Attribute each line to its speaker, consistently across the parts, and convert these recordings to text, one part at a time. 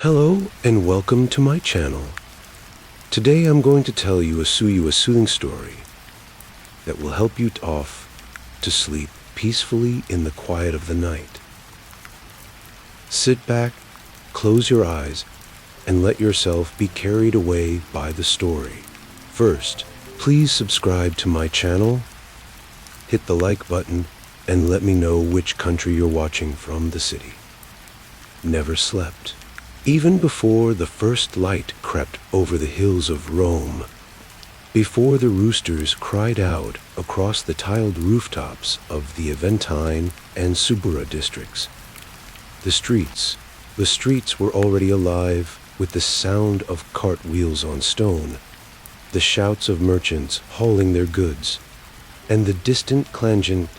Speaker 1: Hello and welcome to my channel. Today I'm going to tell you a soothing story that will help you off to sleep peacefully in the quiet of the night. Sit back, close your eyes, and let yourself be carried away by the story. First, please subscribe to my channel, hit the like button, and let me know which country you're watching from the city. Never slept. Even before the first light crept over the hills of Rome, before the roosters cried out across the tiled rooftops of the Aventine and Subura districts, the streets were already alive with the sound of cartwheels on stone, the shouts of merchants hauling their goods, and the distant clanging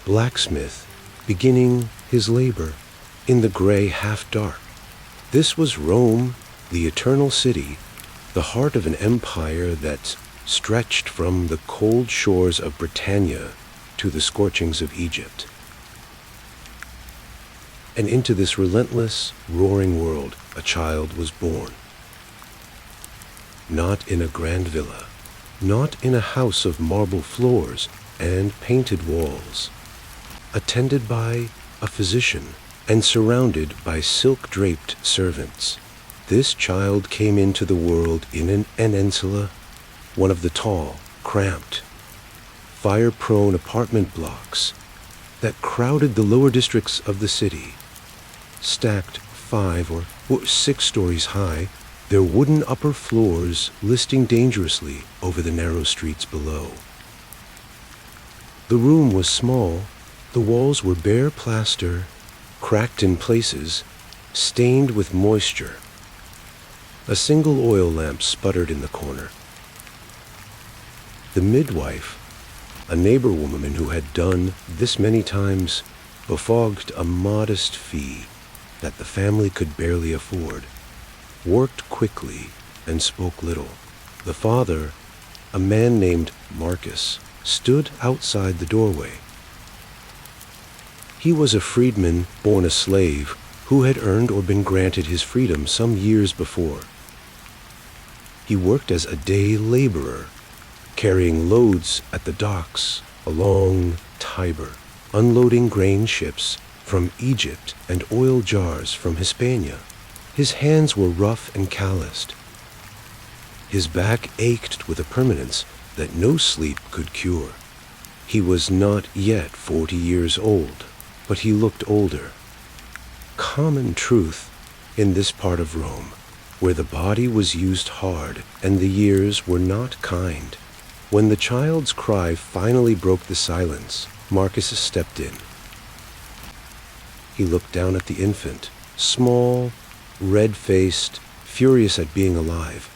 Speaker 1: blacksmith beginning his labor in the gray half-dark. This was Rome, the eternal city, the heart of an empire that stretched from the cold shores of Britannia to the scorchings of Egypt. And into this relentless, roaring world, a child was born. Not in a grand villa, not in a house of marble floors and painted walls, attended by a physician and surrounded by silk-draped servants. This child came into the world in an insula, one of the tall, cramped, fire-prone apartment blocks that crowded the lower districts of the city. Stacked 5 or 6 stories high, their wooden upper floors listing dangerously over the narrow streets below. The room was small, the walls were bare plaster, cracked in places, stained with moisture. A single oil lamp sputtered in the corner. The midwife, a neighbor woman who had done this many times, befogged a modest fee that the family could barely afford, worked quickly and spoke little. The father, a man named Marcus, stood outside the doorway. He was a freedman born a slave who had earned or been granted his freedom some years before. He worked as a day laborer, carrying loads at the docks along Tiber, unloading grain ships from Egypt and oil jars from Hispania. His hands were rough and calloused. His back ached with a permanence that no sleep could cure. He was not yet 40 years old, but he looked older. Common truth in this part of Rome, where the body was used hard and the years were not kind. When the child's cry finally broke the silence, Marcus stepped in. He looked down at the infant, small, red-faced, furious at being alive,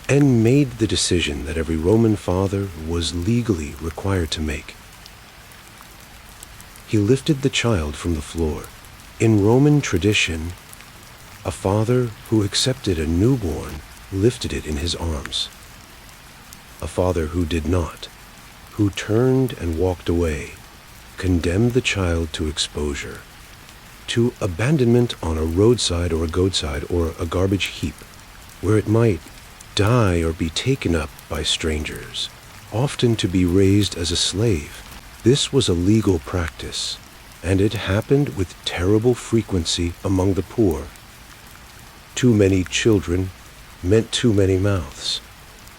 Speaker 1: and made the decision that every Roman father was legally required to make. He lifted the child from the floor. In Roman tradition, a father who accepted a newborn lifted it in his arms. A father who did not, who turned and walked away, condemned the child to exposure, to abandonment on a roadside or a goatside or a garbage heap, where it might die or be taken up by strangers, often to be raised as a slave. This was a legal practice, and it happened with terrible frequency among the poor. Too many children meant too many mouths.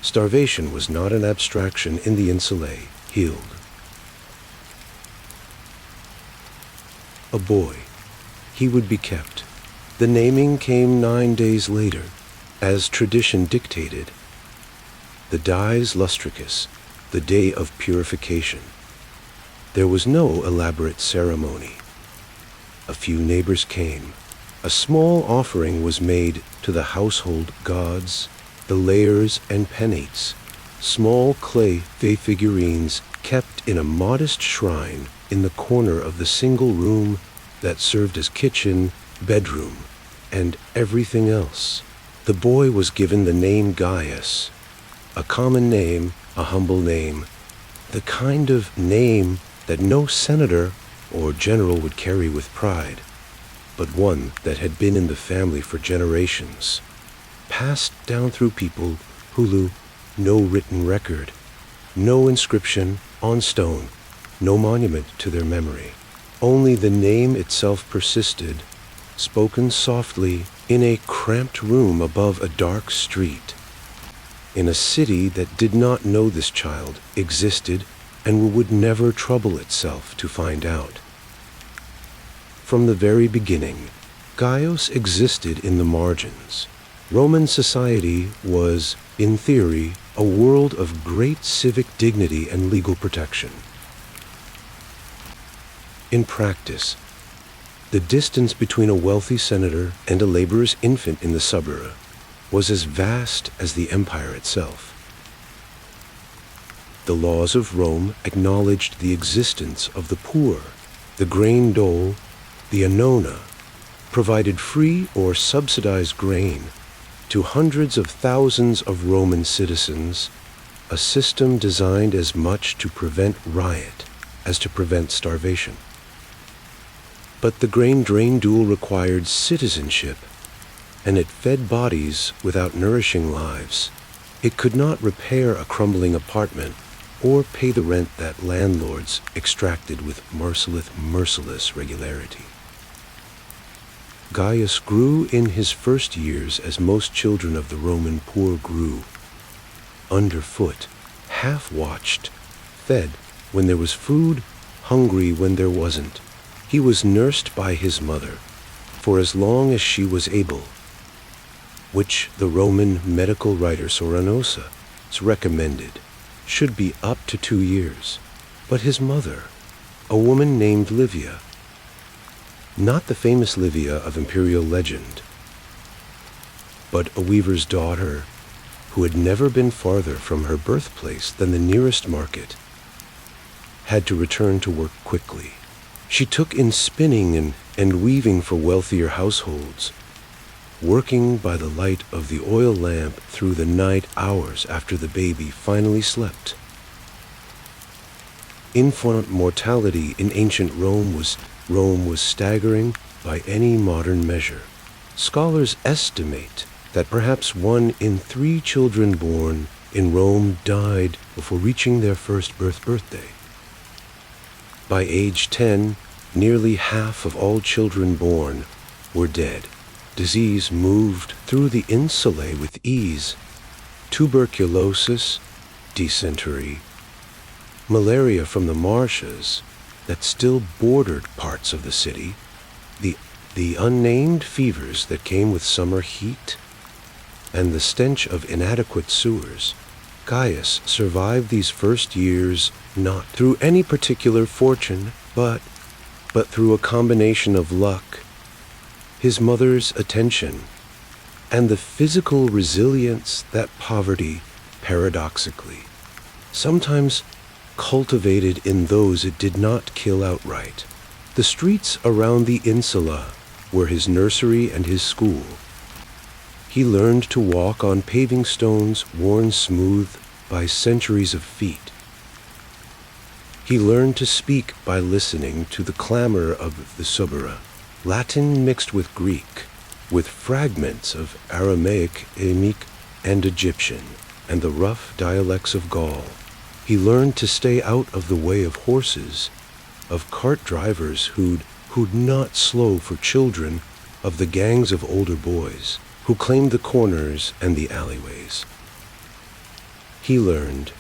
Speaker 1: Starvation was not an abstraction in the insulae. Healed. A boy. He would be kept. The naming came 9 days later, as tradition dictated. The dies lustricus, the day of purification. There was no elaborate ceremony. A few neighbors came. A small offering was made to the household gods, the layers and penates, small clay figurines kept in a modest shrine in the corner of the single room that served as kitchen, bedroom, and everything else. The boy was given the name Gaius, a common name, a humble name, the kind of name that no senator or general would carry with pride. but one that had been in the family for generations, passed down through people who knew no written record, no inscription on stone, no monument to their memory. Only the name itself persisted, spoken softly in a cramped room above a dark street, in a city that did not know this child existed and would never trouble itself to find out. From the very beginning, Gaius existed in the margins. Roman society was, in theory, a world of great civic dignity and legal protection. In practice, the distance between a wealthy senator and a laborer's infant in the suburb was as vast as the empire itself. The laws of Rome acknowledged the existence of the poor. The grain dole, the annona, provided free or subsidized grain to hundreds of thousands of Roman citizens, a system designed as much to prevent riot as to prevent starvation. But the grain-drain duel required citizenship, and it fed bodies without nourishing lives. It could not repair a crumbling apartment or pay the rent that landlords extracted with merciless regularity. Gaius grew in his first years as most children of the Roman poor grew, underfoot, half-watched, fed when there was food, hungry when there wasn't. He was nursed by his mother for as long as she was able, which the Roman medical writer Soranosa recommended should be up to 2 years. But his mother, a woman named Livia, not the famous Livia of imperial legend, but a weaver's daughter who had never been farther from her birthplace than the nearest market, had to return to work quickly. She took in spinning and weaving for wealthier households, working by the light of the oil lamp through the night hours after the baby finally slept. Infant mortality in ancient Rome was staggering by any modern measure. Scholars estimate that perhaps 1 in 3 children born in Rome died before reaching their first birthday. By age 10, nearly half of all children born were dead. Disease moved through the insulae with ease. Tuberculosis, dysentery, malaria from the marshes that still bordered parts of the city, the unnamed fevers that came with summer heat, and the stench of inadequate sewers. Gaius survived these first years not through any particular fortune, but through a combination of luck, his mother's attention, and the physical resilience that poverty, paradoxically, sometimes cultivated in those it did not kill outright. The streets around the insula were his nursery and his school. He learned to walk on paving stones worn smooth by centuries of feet. He learned to speak by listening to the clamor of the suburb, Latin mixed with Greek, with fragments of Aramaic, Emic, and Egyptian, and the rough dialects of Gaul. He learned to stay out of the way of horses, of cart drivers who'd not slow for children, of the gangs of older boys who claimed the corners and the alleyways. He learned,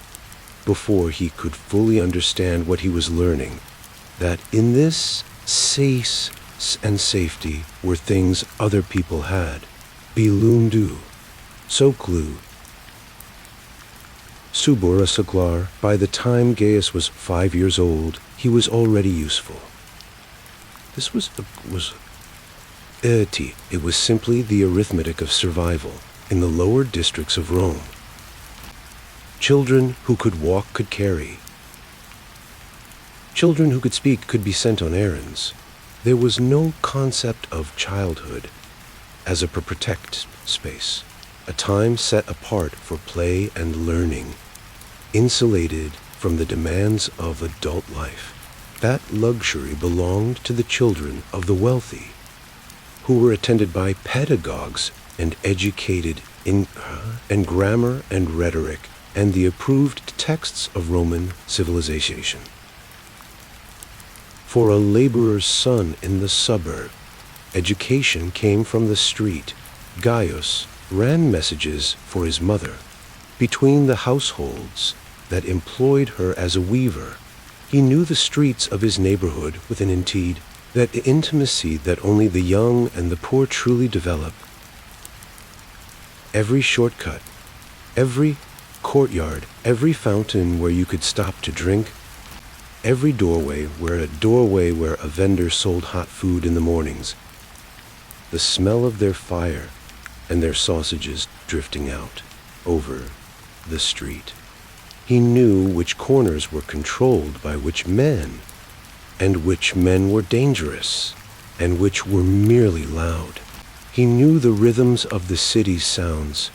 Speaker 1: before he could fully understand what he was learning, that in this space and safety were things other people had. Bilundu, Soklu, Suborasaglar. By the time Gaius was 5 years old, he was already useful. This was it was simply the arithmetic of survival in the lower districts of Rome. Children who could walk could carry. Children who could speak could be sent on errands. There was no concept of childhood as a protected space, a time set apart for play and learning, insulated from the demands of adult life. That luxury belonged to the children of the wealthy. who were attended by pedagogues and educated in grammar and rhetoric and the approved texts of Roman civilization. For a laborer's son in the suburb, education came from the street. Gaius ran messages for his mother between the households that employed her as a weaver. He knew the streets of his neighborhood with an that intimacy that only the young and the poor truly develop. Every shortcut, every courtyard, every fountain where you could stop to drink, every doorway where a vendor sold hot food in the mornings, the smell of their fire and their sausages drifting out over the street. He knew which corners were controlled by which men, and which men were dangerous, and which were merely loud. He knew the rhythms of the city's sounds,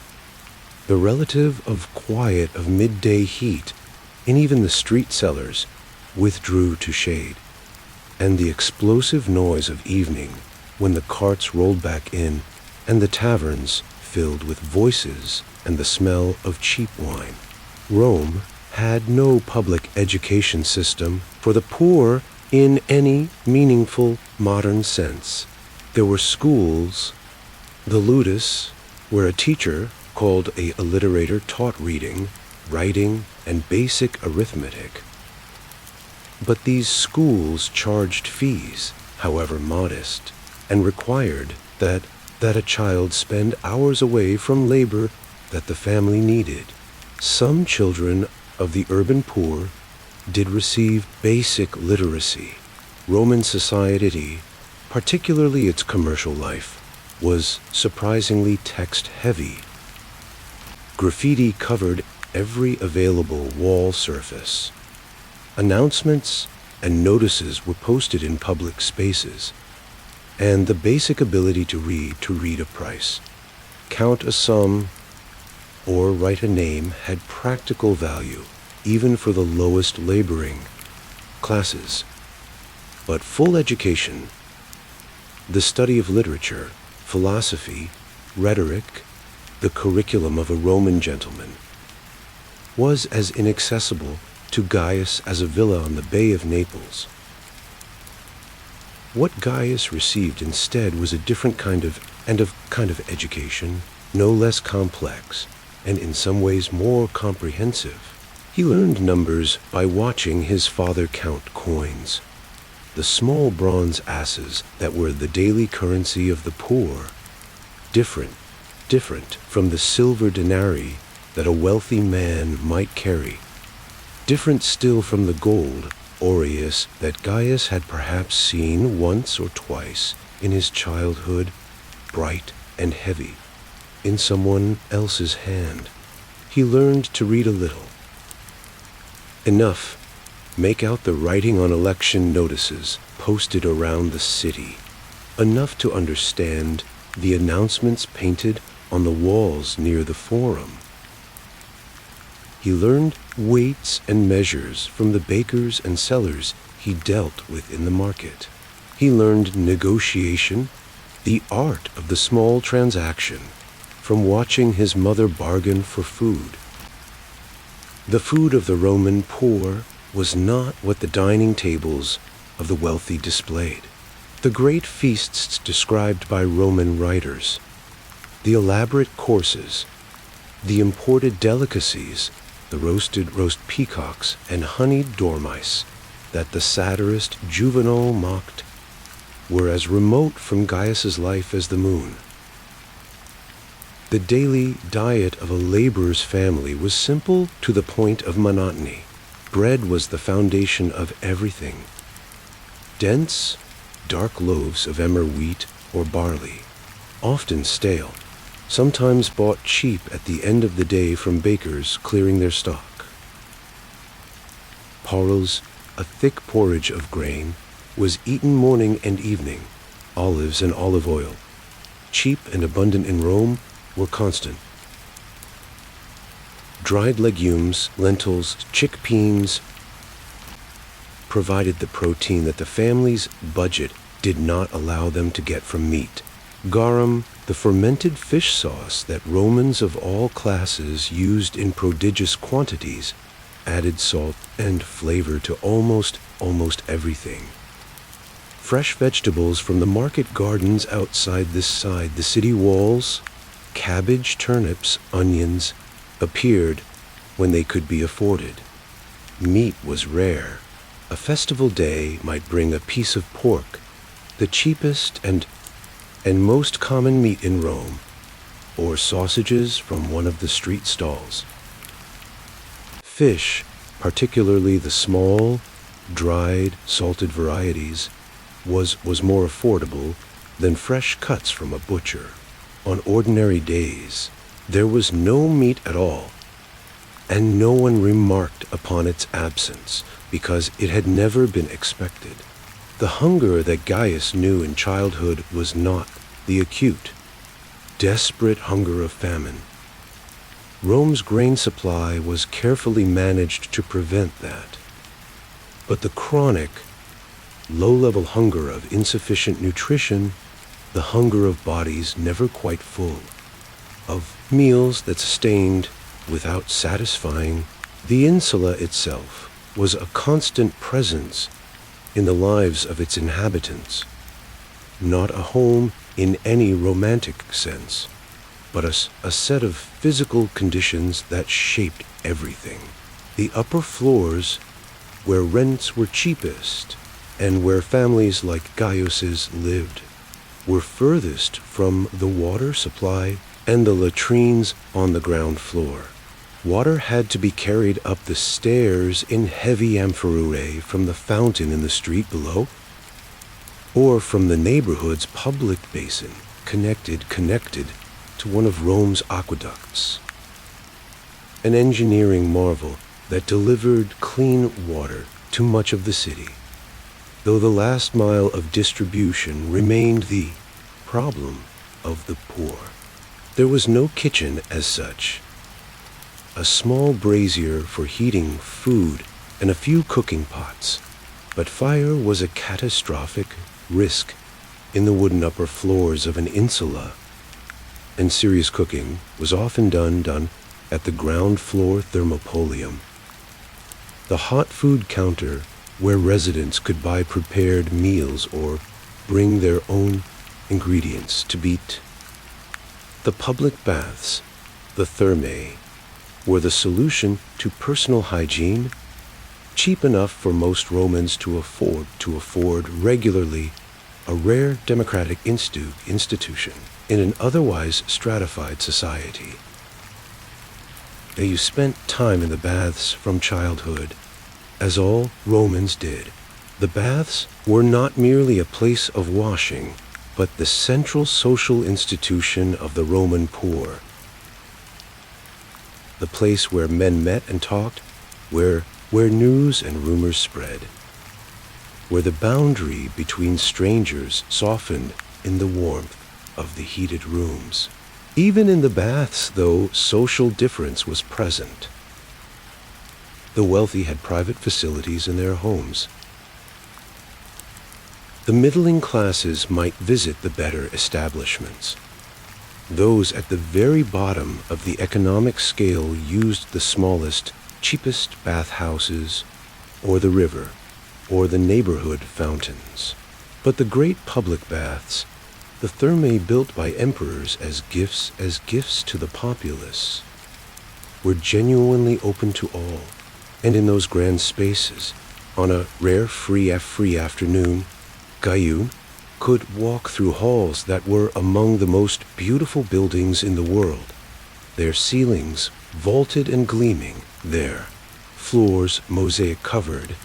Speaker 1: the relative of quiet of midday heat, and even the street sellers withdrew to shade, and the explosive noise of evening when the carts rolled back in and the taverns filled with voices and the smell of cheap wine. Rome had no public education system for the poor in any meaningful modern sense. There were schools, the ludus, where a teacher called a alliterator taught reading, writing, and basic arithmetic. But these schools charged fees, however modest, and required that a child spend hours away from labor that the family needed. Some children of the urban poor did receive basic literacy. Roman society, particularly its commercial life, was surprisingly text-heavy. Graffiti covered every available wall surface. Announcements and notices were posted in public spaces, and the basic ability to read a price, count a sum, or write a name had practical value, even for the lowest laboring classes. But full education, the study of literature, philosophy, rhetoric, the curriculum of a Roman gentleman, was as inaccessible to Gaius as a villa on the Bay of Naples. What Gaius received instead was a different kind of education, no less complex, and in some ways more comprehensive. He learned numbers by watching his father count coins, the small bronze asses that were the daily currency of the poor, different from the silver denarii that a wealthy man might carry, different still from the gold aureus that Gaius had perhaps seen once or twice in his childhood, bright and heavy, in someone else's hand. He learned to read a little. Enough, make out the writing on election notices posted around the city. Enough to understand the announcements painted on the walls near the forum. He learned weights and measures from the bakers and sellers he dealt with in the market. He learned negotiation, the art of the small transaction, from watching his mother bargain for food. The food of the Roman poor was not what the dining tables of the wealthy displayed. The great feasts described by Roman writers, the elaborate courses, the imported delicacies, the roast peacocks and honeyed dormice that the satirist Juvenal mocked, were as remote from Gaius's life as the moon. The daily diet of a laborer's family was simple to the point of monotony. Bread was the foundation of everything. Dense, dark loaves of emmer wheat or barley, often stale, sometimes bought cheap at the end of the day from bakers clearing their stock. Paros, a thick porridge of grain, was eaten morning and evening. Olives and olive oil, cheap and abundant in Rome, were constant. Dried legumes, lentils, chickpeas provided the protein that the family's budget did not allow them to get from meat. Garum, the fermented fish sauce that Romans of all classes used in prodigious quantities, added salt and flavor to almost everything. Fresh vegetables from the market gardens outside the city walls, cabbage, turnips, onions, appeared when they could be afforded. Meat was rare. A festival day might bring a piece of pork, the cheapest and most common meat in Rome, or sausages from one of the street stalls. Fish, particularly the small, dried, salted varieties, was more affordable than fresh cuts from a butcher. On ordinary days, there was no meat at all, and no one remarked upon its absence because it had never been expected. The hunger that Gaius knew in childhood was not the acute, desperate hunger of famine. Rome's grain supply was carefully managed to prevent that. But the chronic, low-level hunger of insufficient nutrition, the hunger of bodies never quite full, of meals that sustained without satisfying, the insula itself was a constant presence in the lives of its inhabitants. Not a home in any romantic sense, but a set of physical conditions that shaped everything. The upper floors, where rents were cheapest, and where families like Gaius's lived, were furthest from the water supply and the latrines on the ground floor. Water had to be carried up the stairs in heavy amphorae from the fountain in the street below, or from the neighborhood's public basin connected to one of Rome's aqueducts. An engineering marvel that delivered clean water to much of the city, though the last mile of distribution remained the problem of the poor. There was no kitchen as such. A small brazier for heating food and a few cooking pots, but fire was a catastrophic risk in the wooden upper floors of an insula, and serious cooking was often done at the ground floor thermopolium, the hot food counter where residents could buy prepared meals or bring their own ingredients to beat. The public baths, the thermae, were the solution to personal hygiene, cheap enough for most Romans to afford regularly, a rare democratic institution in an otherwise stratified society. Now, you spent time in the baths from childhood, as all Romans did. The baths were not merely a place of washing, but the central social institution of the Roman poor. The place where men met and talked, where news and rumors spread, where the boundary between strangers softened in the warmth of the heated rooms. Even in the baths, though, social difference was present. The wealthy had private facilities in their homes. The middling classes might visit the better establishments. Those at the very bottom of the economic scale used the smallest, cheapest bathhouses, or the river, or the neighborhood fountains. But the great public baths, the thermae built by emperors as gifts to the populace, were genuinely open to all. And in those grand spaces, on a rare free afternoon, Gaius could walk through halls that were among the most beautiful buildings in the world, their ceilings vaulted and gleaming, their floors mosaic covered,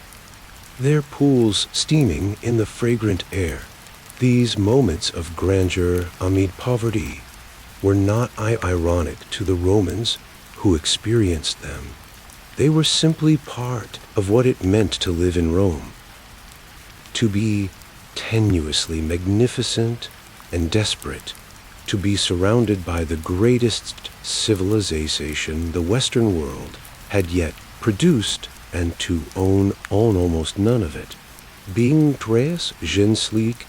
Speaker 1: their pools steaming in the fragrant air. These moments of grandeur amid poverty were not ironic to the Romans who experienced them. They were simply part of what it meant to live in Rome, to be tenuously magnificent and desperate, to be surrounded by the greatest civilization the Western world had yet produced, and to own almost none of it. Being tres genslic,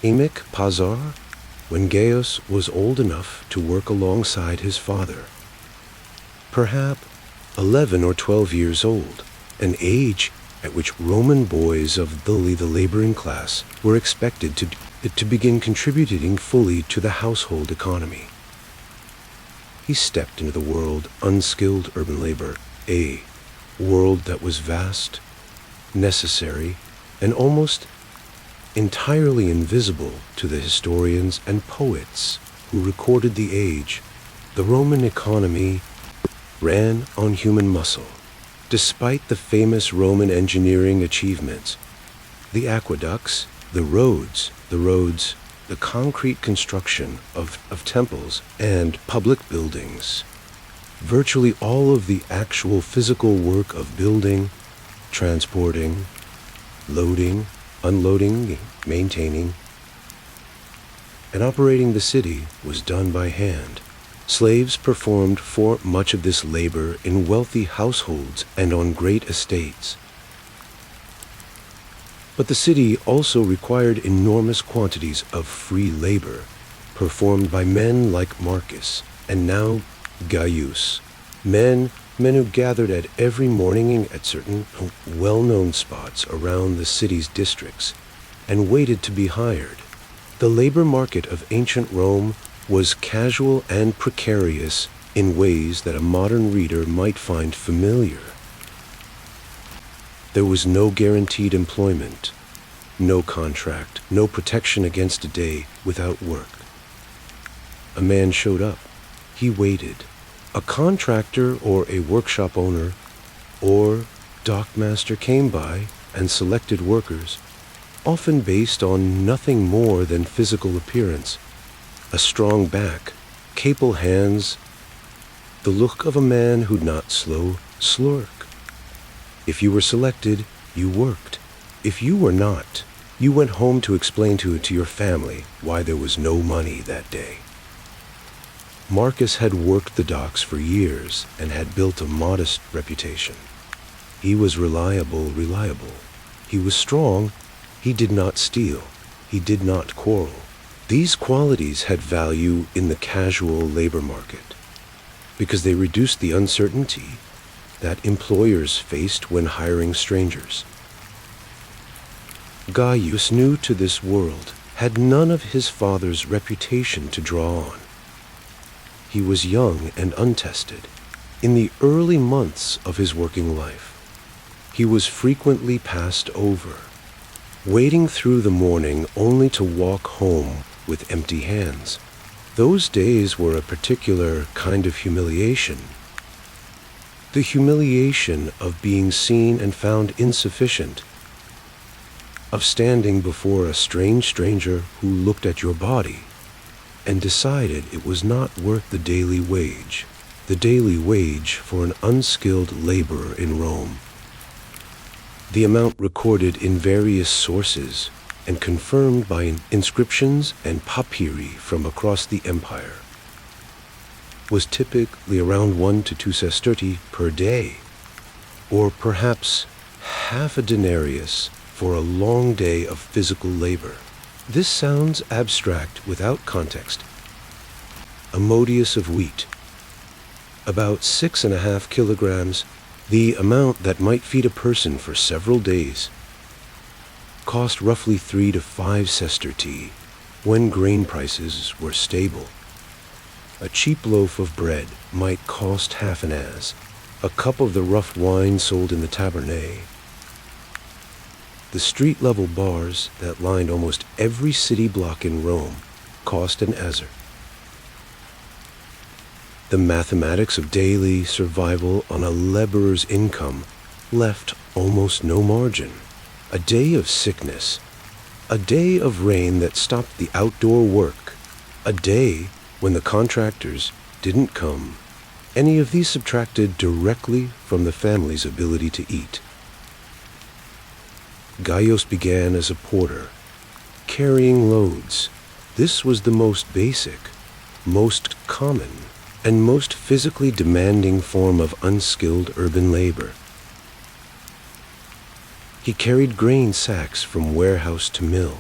Speaker 1: emic pazar, when Gaius was old enough to work alongside his father. Perhaps 11 or 12 years old, an age at which Roman boys of the laboring class were expected to begin contributing fully to the household economy. He stepped into the world unskilled urban labor, a world that was vast, necessary, and almost entirely invisible to the historians and poets who recorded the age. The Roman economy ran on human muscle. Despite the famous Roman engineering achievements, the aqueducts, the roads, the concrete construction of temples and public buildings, virtually all of the actual physical work of building, transporting, loading, unloading, maintaining, and operating the city was done by hand. Slaves performed for much of this labor in wealthy households and on great estates. But the city also required enormous quantities of free labor, performed by men like Marcus and now Gaius, men who gathered at every morning at certain well-known spots around the city's districts and waited to be hired. The labor market of ancient Rome was casual and precarious in ways that a modern reader might find familiar. There was no guaranteed employment, no contract, no protection against a day without work. A man showed up. He waited. A contractor or a workshop owner or dockmaster came by and selected workers, often based on nothing more than physical appearance. A strong back, capable hands, the look of a man who'd not slurk. If you were selected, you worked. If you were not, you went home to explain to your family why there was no money that day. Marcus had worked the docks for years and had built a modest reputation. He was reliable. He was strong. He did not steal. He did not quarrel. These qualities had value in the casual labor market because they reduced the uncertainty that employers faced when hiring strangers. Gaius, new to this world, had none of his father's reputation to draw on. He was young and untested. In the early months of his working life, he was frequently passed over, wading through the morning only to walk home with empty hands. Those days were a particular kind of humiliation. The humiliation of being seen and found insufficient, of standing before a strange stranger who looked at your body and decided it was not worth the daily wage for an unskilled laborer in Rome. The amount recorded in various sources and confirmed by inscriptions and papyri from across the empire was typically around 1 to 2 sesterti per day, or perhaps half a denarius for a long day of physical labor. This sounds abstract without context. A modius of wheat, about 6.5 kilograms, the amount that might feed a person for several days, cost roughly 3 to 5 sestertii when grain prices were stable. A cheap loaf of bread might cost half an as. A cup of the rough wine sold in the tabernae. The street-level bars that lined almost every city block in Rome cost an azer. The mathematics of daily survival on a laborer's income left almost no margin. A day of sickness, a day of rain that stopped the outdoor work, a day when the contractors didn't come. Any of these subtracted directly from the family's ability to eat. Gaius began as a porter, carrying loads. This was the most basic, most common, and most physically demanding form of unskilled urban labor. He carried grain sacks from warehouse to mill.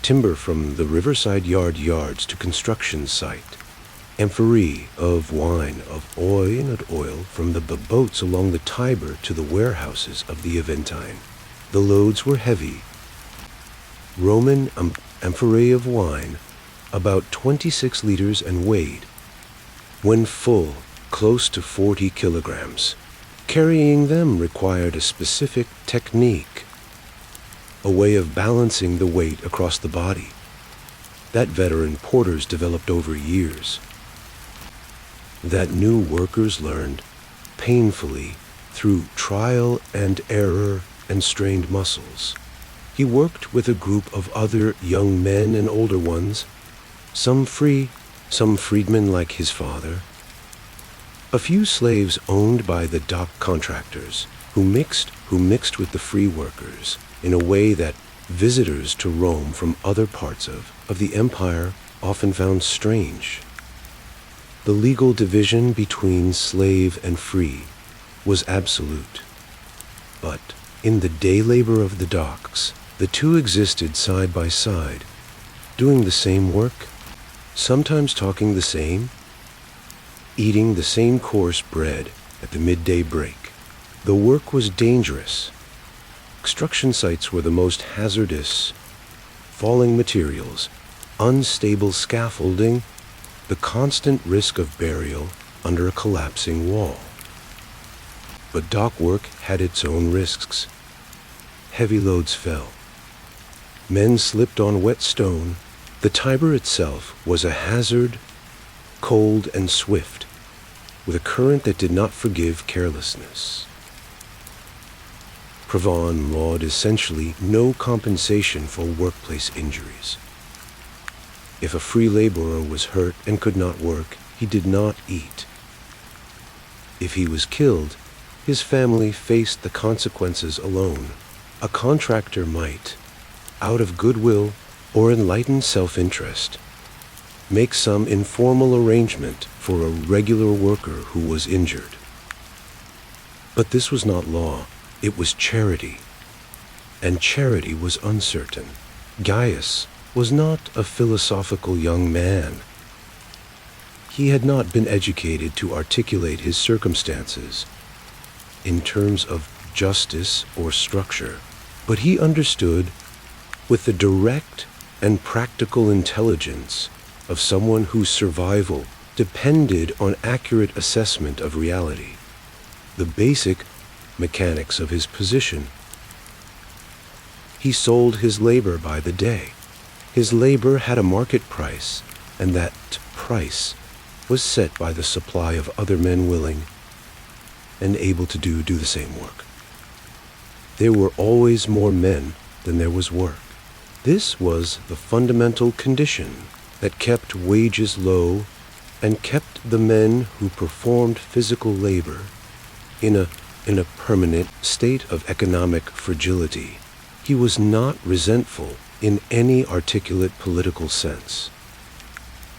Speaker 1: timber from the riverside yards to construction site, amphorae of wine, of oil from the boats along the Tiber to the warehouses of the Aventine. The loads were heavy. Roman amphorae of wine, about 26 liters and weighed, when full, close to 40 kilograms. Carrying them required a specific technique, a way of balancing the weight across the body that veteran porters developed over years, that new workers learned painfully through trial and error and strained muscles. He worked with a group of other young men and older ones, some free, some freedmen like his father, a few slaves owned by the dock contractors who mixed with the free workers in a way that visitors to Rome from other parts of the empire often found strange. The legal division between slave and free was absolute. But in the day labor of the docks, the two existed side by side, doing the same work, sometimes talking the same, eating the same coarse bread at the midday break. The work was dangerous. Construction sites were the most hazardous. Falling materials, unstable scaffolding, the constant risk of burial under a collapsing wall. But dock work had its own risks. Heavy loads fell. Men slipped on wet stone. The Tiber itself was a hazard, cold and swift, with a current that did not forgive carelessness. Provon laud essentially no compensation for workplace injuries. If a free laborer was hurt and could not work, he did not eat. If he was killed, his family faced the consequences alone. A contractor might, out of goodwill or enlightened self-interest, make some informal arrangement for a regular worker who was injured. But this was not law, it was charity. And charity was uncertain. Gaius was not a philosophical young man. He had not been educated to articulate his circumstances in terms of justice or structure, but he understood with the direct and practical intelligence of someone whose survival depended on accurate assessment of reality, the basic mechanics of his position. He sold his labor by the day. His labor had a market price, and that price was set by the supply of other men willing and able to do the same work. There were always more men than there was work. This was the fundamental condition that kept wages low and kept the men who performed physical labor in a permanent state of economic fragility. He was not resentful in any articulate political sense.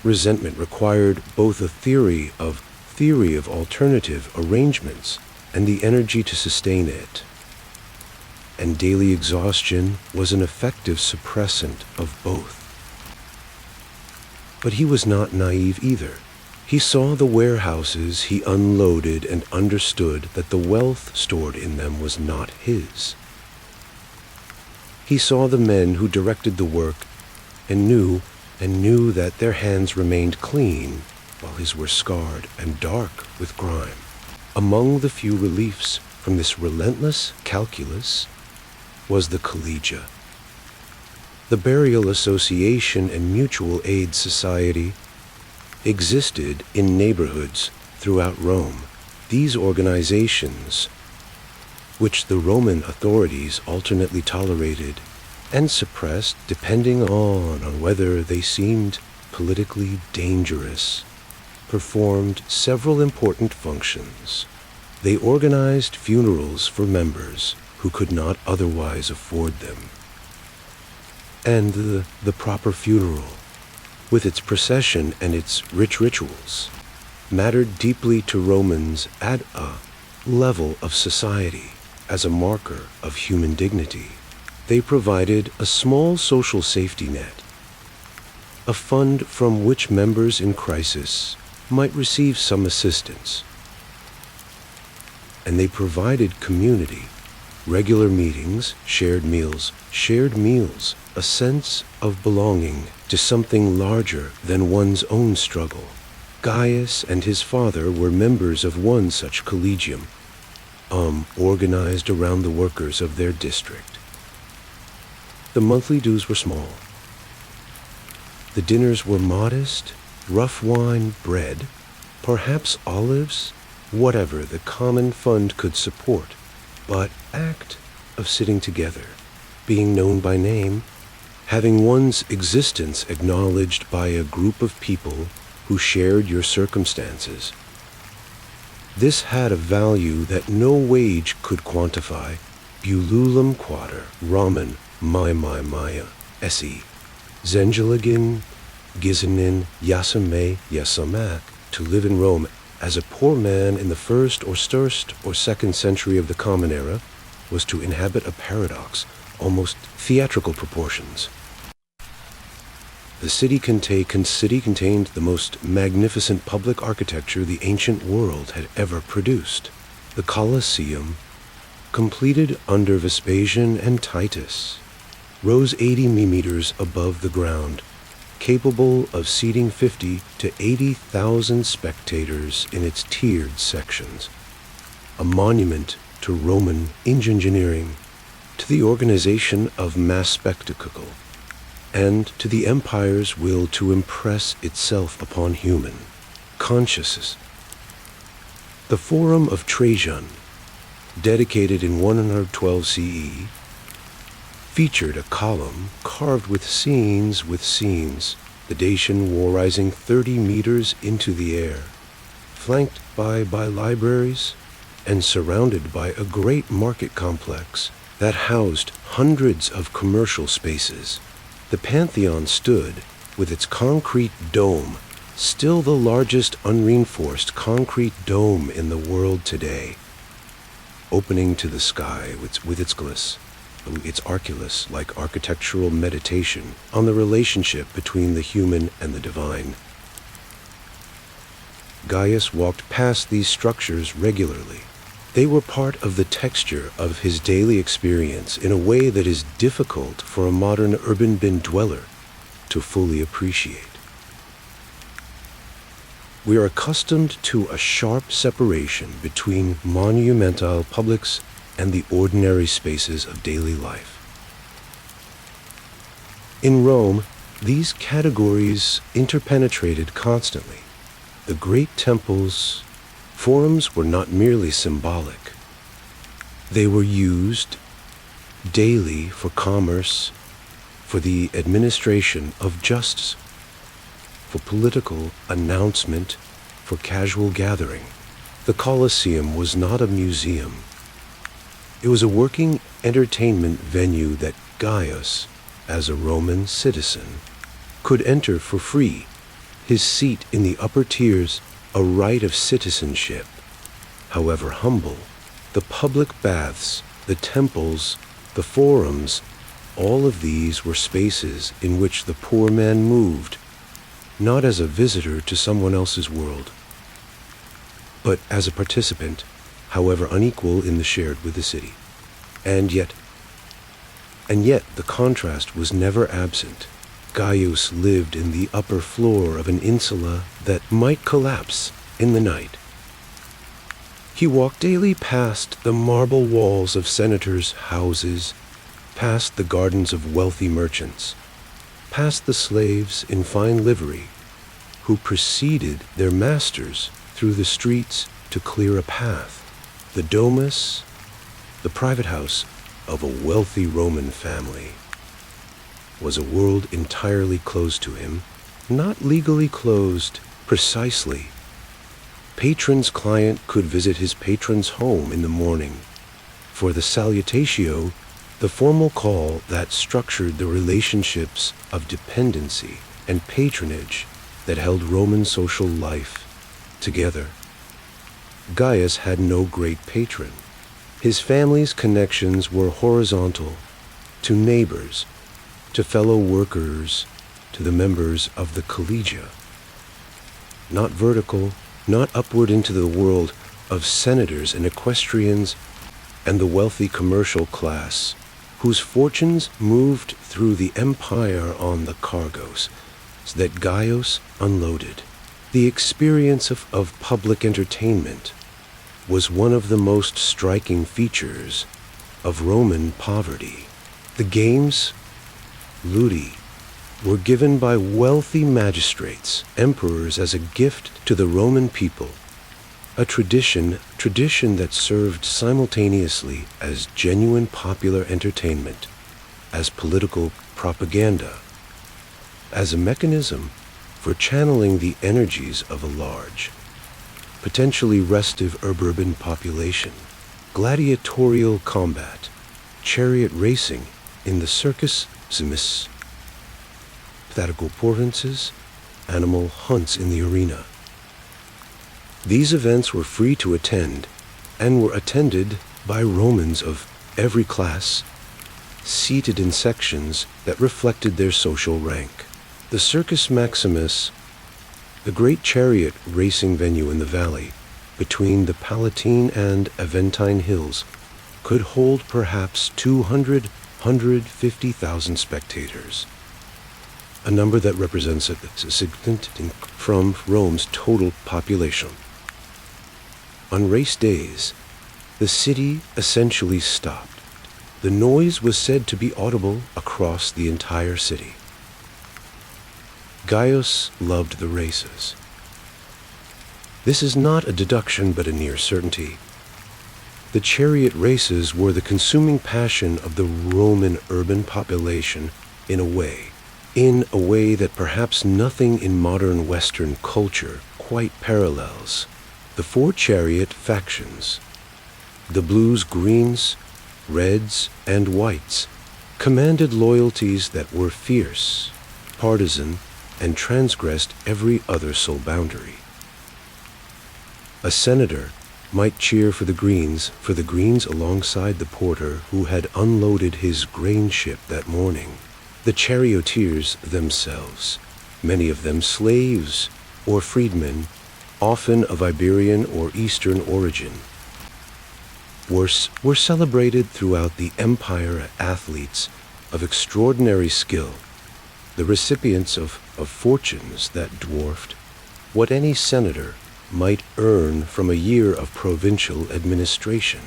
Speaker 1: Resentment required both a theory of alternative arrangements and the energy to sustain it. And daily exhaustion was an effective suppressant of both. But he was not naive either. He saw the warehouses he unloaded and understood that the wealth stored in them was not his. He saw the men who directed the work and knew that their hands remained clean while his were scarred and dark with grime. Among the few reliefs from this relentless calculus was the collegia. The Burial Association and Mutual Aid Society existed in neighborhoods throughout Rome. These organizations, which the Roman authorities alternately tolerated and suppressed depending on whether they seemed politically dangerous, performed several important functions. They organized funerals for members who could not otherwise afford them. And the proper funeral, with its procession and its rich rituals, mattered deeply to Romans at a level of society as a marker of human dignity. They provided a small social safety net, a fund from which members in crisis might receive some assistance. And they provided community, regular meetings, shared meals, a sense of belonging to something larger than one's own struggle. Gaius and his father were members of one such collegium, organized around the workers of their district. The monthly dues were small. The dinners were modest, rough wine, bread, perhaps olives, whatever the common fund could support. But act of sitting together, being known by name, having one's existence acknowledged by a group of people who shared your circumstances. This had a value that no wage could quantify. Bululam quater, Raman, Maya, Esi, Zenjalagin, Gizanin, Yasame, Yasamak, to live in Rome as a poor man in the first or second century of the Common Era was to inhabit a paradox, almost theatrical proportions. The city contained the most magnificent public architecture the ancient world had ever produced. The Colosseum, completed under Vespasian and Titus, rose 80 meters above the ground, capable of seating 50 to 80,000 spectators in its tiered sections. A monument to Roman engineering, to the organization of mass spectacle, and to the empire's will to impress itself upon human consciousness. The Forum of Trajan, dedicated in 112 CE, featured a column carved with scenes, the Dacian war rising 30 meters into the air, flanked by libraries and surrounded by a great market complex that housed hundreds of commercial spaces. The Pantheon stood, with its concrete dome, still the largest unreinforced concrete dome in the world today, opening to the sky with its arculus like architectural meditation on the relationship between the human and the divine. Gaius walked past these structures regularly. They were part of the texture of his daily experience in a way that is difficult for a modern urban bin dweller to fully appreciate. We are accustomed to a sharp separation between monumental publics and the ordinary spaces of daily life. In Rome, these categories interpenetrated constantly. The great temples, forums were not merely symbolic. They were used daily for commerce, for the administration of justice, for political announcement, for casual gathering. The Colosseum was not a museum. It was a working entertainment venue that Gaius, as a Roman citizen, could enter for free, his seat in the upper tiers a right of citizenship. However humble, the public baths, the temples, the forums, all of these were spaces in which the poor man moved, not as a visitor to someone else's world, but as a participant, however unequal in the shared with the city. And yet the contrast was never absent. Gaius lived in the upper floor of an insula that might collapse in the night. He walked daily past the marble walls of senators' houses, past the gardens of wealthy merchants, past the slaves in fine livery who preceded their masters through the streets to clear a path. The domus, the private house of a wealthy Roman family, was a world entirely closed to him, not legally closed precisely. Patron's client could visit his patron's home in the morning for the salutatio, the formal call that structured the relationships of dependency and patronage that held Roman social life together. Gaius had no great patron. His family's connections were horizontal, to neighbors, to fellow workers, to the members of the collegia. Not vertical, not upward into the world of senators and equestrians and the wealthy commercial class, whose fortunes moved through the empire on the cargoes that Gaius unloaded. The experience of public entertainment was one of the most striking features of Roman poverty. The games, ludi, were given by wealthy magistrates, emperors, as a gift to the Roman people, a tradition that served simultaneously as genuine popular entertainment, as political propaganda, as a mechanism for channeling the energies of a large, potentially restive urban population. Gladiatorial combat, chariot racing in the circus, zimis, pathetical performances, animal hunts in the arena. These events were free to attend and were attended by Romans of every class, seated in sections that reflected their social rank. The Circus Maximus, the great chariot racing venue in the valley between the Palatine and Aventine hills, could hold perhaps 150,000 spectators, a number that represents a significant from Rome's total population. On race days, the city essentially stopped. The noise was said to be audible across the entire city. Gaius loved the races. This is not a deduction but a near certainty. The chariot races were the consuming passion of the Roman urban population in a way that perhaps nothing in modern Western culture quite parallels. The four chariot factions, the blues, greens, reds, and whites, commanded loyalties that were fierce, partisan, and transgressed every other soul boundary. A senator might cheer for the greens alongside the porter who had unloaded his grain ship that morning. The charioteers themselves, many of them slaves or freedmen, often of Iberian or Eastern origin, were celebrated throughout the empire athletes of extraordinary skill, the recipients of fortunes that dwarfed what any senator might earn from a year of provincial administration.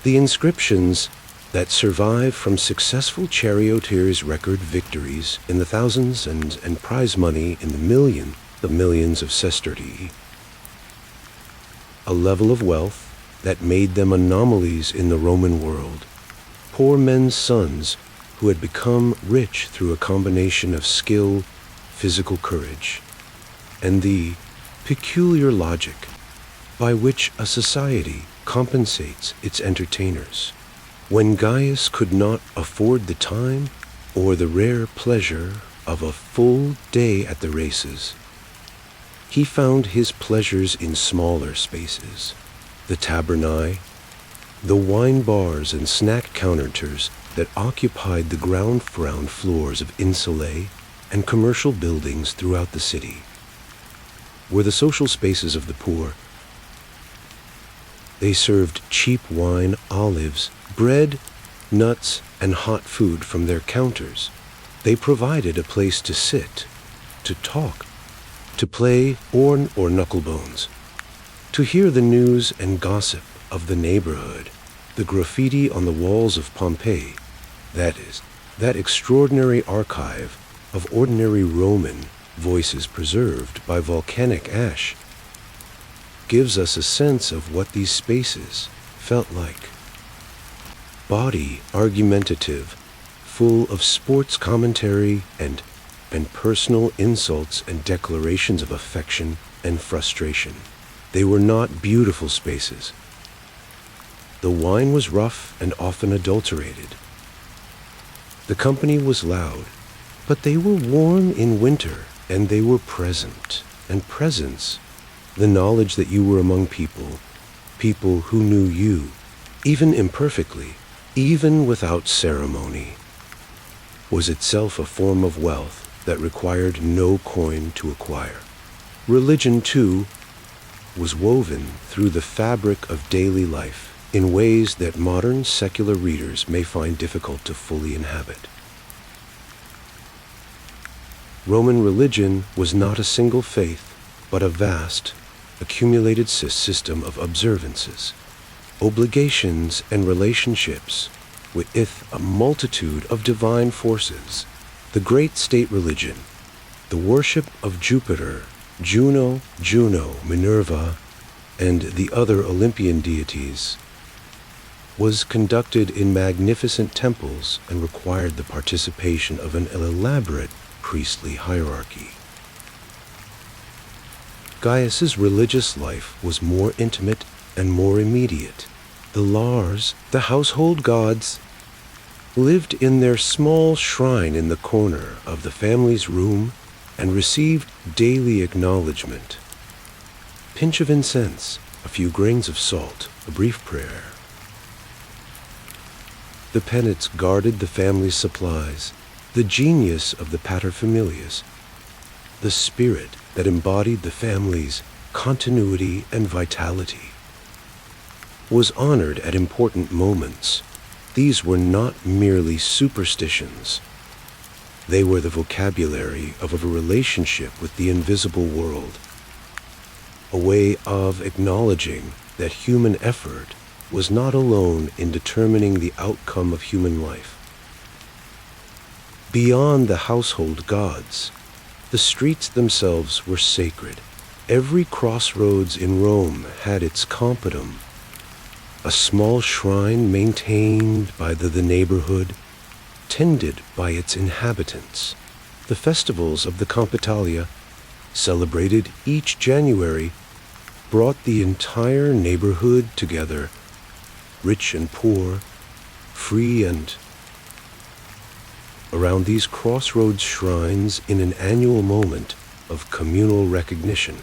Speaker 1: The inscriptions that survive from successful charioteers' record victories in the thousands and prize money in the millions of sestertii, a level of wealth that made them anomalies in the Roman world, poor men's sons who had become rich through a combination of skill, physical courage, and the peculiar logic by which a society compensates its entertainers. When Gaius could not afford the time or the rare pleasure of a full day at the races, he found his pleasures in smaller spaces, the tabernae, the wine bars and snack counters that occupied the ground floors of insulae and commercial buildings throughout the city, were the social spaces of the poor. They served cheap wine, olives, bread, nuts, and hot food from their counters. They provided a place to sit, to talk, to play or knucklebones, to hear the news and gossip of the neighborhood, the graffiti on the walls of Pompeii, that is, that extraordinary archive of ordinary Roman voices preserved by volcanic ash, gives us a sense of what these spaces felt like. Body argumentative, full of sports commentary and personal insults and declarations of affection and frustration. They were not beautiful spaces. The wine was rough and often adulterated. The company was loud, but they were warm in winter, and they were present. And presence, the knowledge that you were among people who knew you, even imperfectly, even without ceremony, was itself a form of wealth that required no coin to acquire. Religion, too, was woven through the fabric of daily life in ways that modern secular readers may find difficult to fully inhabit. Roman religion was not a single faith, but a vast, accumulated system of observances, obligations, and relationships with a multitude of divine forces. The great state religion, the worship of Jupiter, Juno, Minerva, and the other Olympian deities, was conducted in magnificent temples and required the participation of an elaborate priestly hierarchy. Gaius's religious life was more intimate and more immediate. The Lars, the household gods, lived in their small shrine in the corner of the family's room and received daily acknowledgement. Pinch of incense, a few grains of salt, a brief prayer. The penates guarded the family's supplies, the genius of the paterfamilias, the spirit that embodied the family's continuity and vitality, was honored at important moments. These were not merely superstitions. They were the vocabulary of a relationship with the invisible world, a way of acknowledging that human effort was not alone in determining the outcome of human life. Beyond the household gods, the streets themselves were sacred. Every crossroads in Rome had its compotum, a small shrine maintained by the neighborhood, tended by its inhabitants. The festivals of the Compitalia, celebrated each January, brought the entire neighborhood together, rich and poor, free and around these crossroads shrines in an annual moment of communal recognition.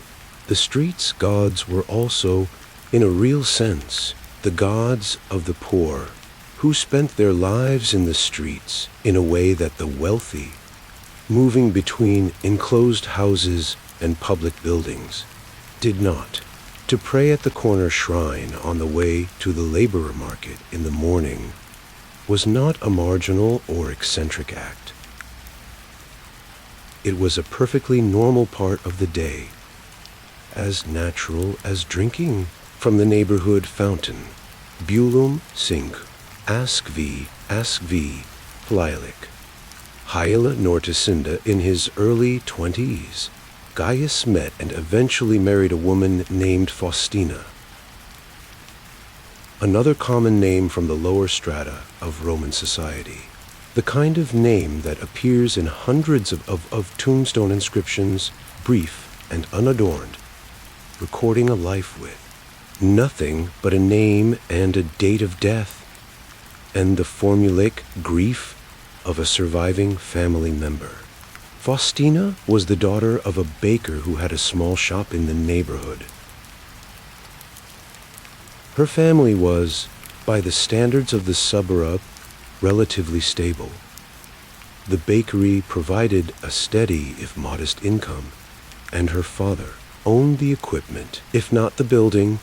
Speaker 1: The street's gods were also, in a real sense, the gods of the poor, who spent their lives in the streets in a way that the wealthy, moving between enclosed houses and public buildings, did not. To pray at the corner shrine on the way to the laborer market in the morning was not a marginal or eccentric act. It was a perfectly normal part of the day, as natural as drinking from the neighborhood fountain. Bulum sink, ask vi, flylick. Hyla Norticinda in his early 20s, Gaius met and eventually married a woman named Faustina, another common name from the lower strata of Roman society, the kind of name that appears in hundreds of tombstone inscriptions, brief and unadorned, recording a life with nothing but a name and a date of death, and the formulaic grief of a surviving family member. Faustina was the daughter of a baker who had a small shop in the neighborhood. Her family was, by the standards of the suburb, relatively stable. The bakery provided a steady, if modest, income, and her father owned the equipment, if not the building.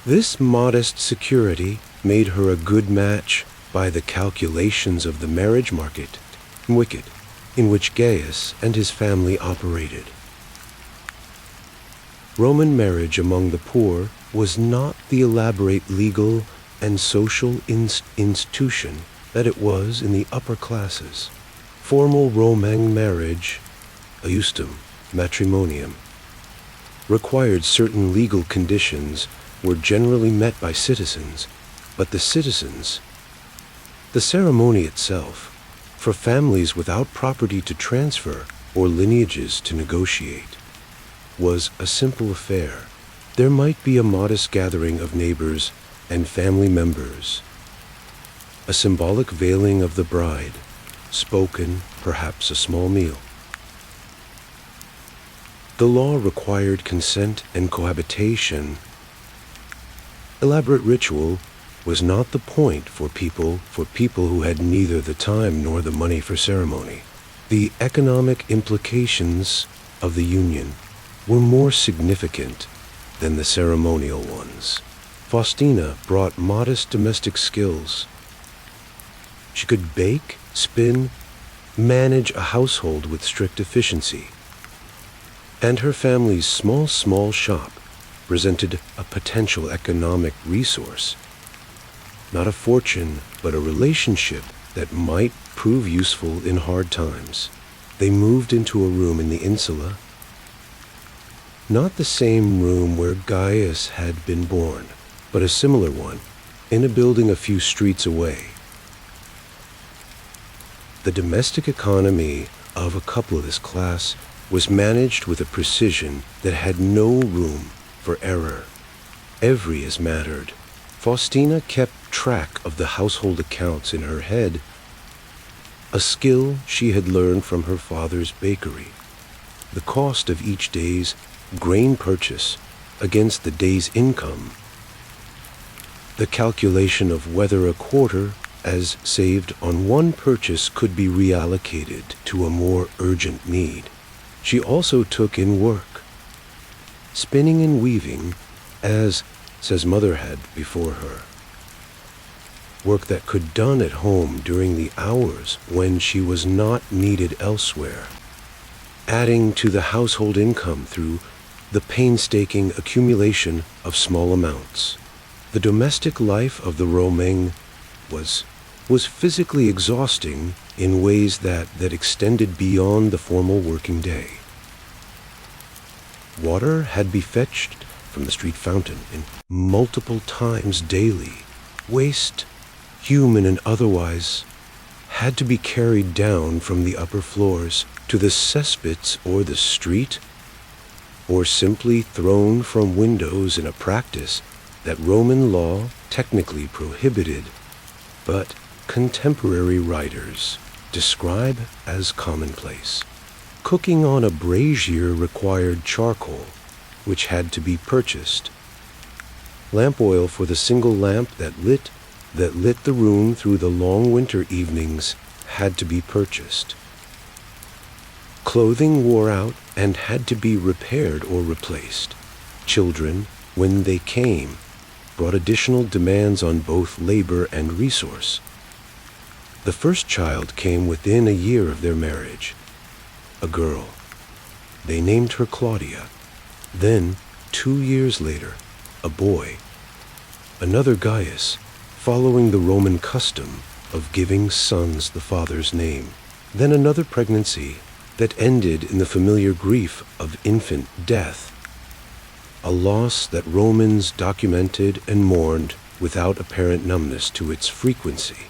Speaker 1: This modest security made her a good match by the calculations of the marriage market, wicket, in which Gaius and his family operated. Roman marriage among the poor was not the elaborate legal and social institution that it was in the upper classes. Formal Roman marriage, iustum matrimonium, required certain legal conditions were generally met by citizens, but the ceremony itself, for families without property to transfer or lineages to negotiate, was a simple affair. There might be a modest gathering of neighbors and family members, a symbolic veiling of the bride, spoken, perhaps a small meal. The law required consent and cohabitation. Elaborate ritual was not the point for people who had neither the time nor the money for ceremony. The economic implications of the union were more significant than the ceremonial ones. Faustina brought modest domestic skills. She could bake, spin, manage a household with strict efficiency. And her family's small shop presented a potential economic resource. Not a fortune, but a relationship that might prove useful in hard times. They moved into a room in the insula, not the same room where Gaius had been born, but a similar one, in a building a few streets away. The domestic economy of a couple of this class was managed with a precision that had no room for error. Every as mattered. Faustina kept track of the household accounts in her head, a skill she had learned from her father's bakery. The cost of each day's grain purchase against the day's income. The calculation of whether a quarter as saved on one purchase could be reallocated to a more urgent need. She also took in work, spinning and weaving, as says Mother had before her. Work that could done at home during the hours when she was not needed elsewhere, adding to the household income through the painstaking accumulation of small amounts. The domestic life of the Romain was physically exhausting in ways that extended beyond the formal working day. Water had to be fetched from the street fountain in multiple times daily. Waste, human and otherwise, had to be carried down from the upper floors to the cesspits or the street, or simply thrown from windows in a practice that Roman law technically prohibited, but contemporary writers describe as commonplace. Cooking on a brazier required charcoal, which had to be purchased. Lamp oil for the single lamp that lit the room through the long winter evenings had to be purchased. Clothing wore out and had to be repaired or replaced. Children, when they came, brought additional demands on both labor and resource. The first child came within a year of their marriage, a girl. They named her Claudia. Then, 2 years later, a boy. Another Gaius, following the Roman custom of giving sons the father's name. Then another pregnancy that ended in the familiar grief of infant death, a loss that Romans documented and mourned without apparent numbness to its frequency.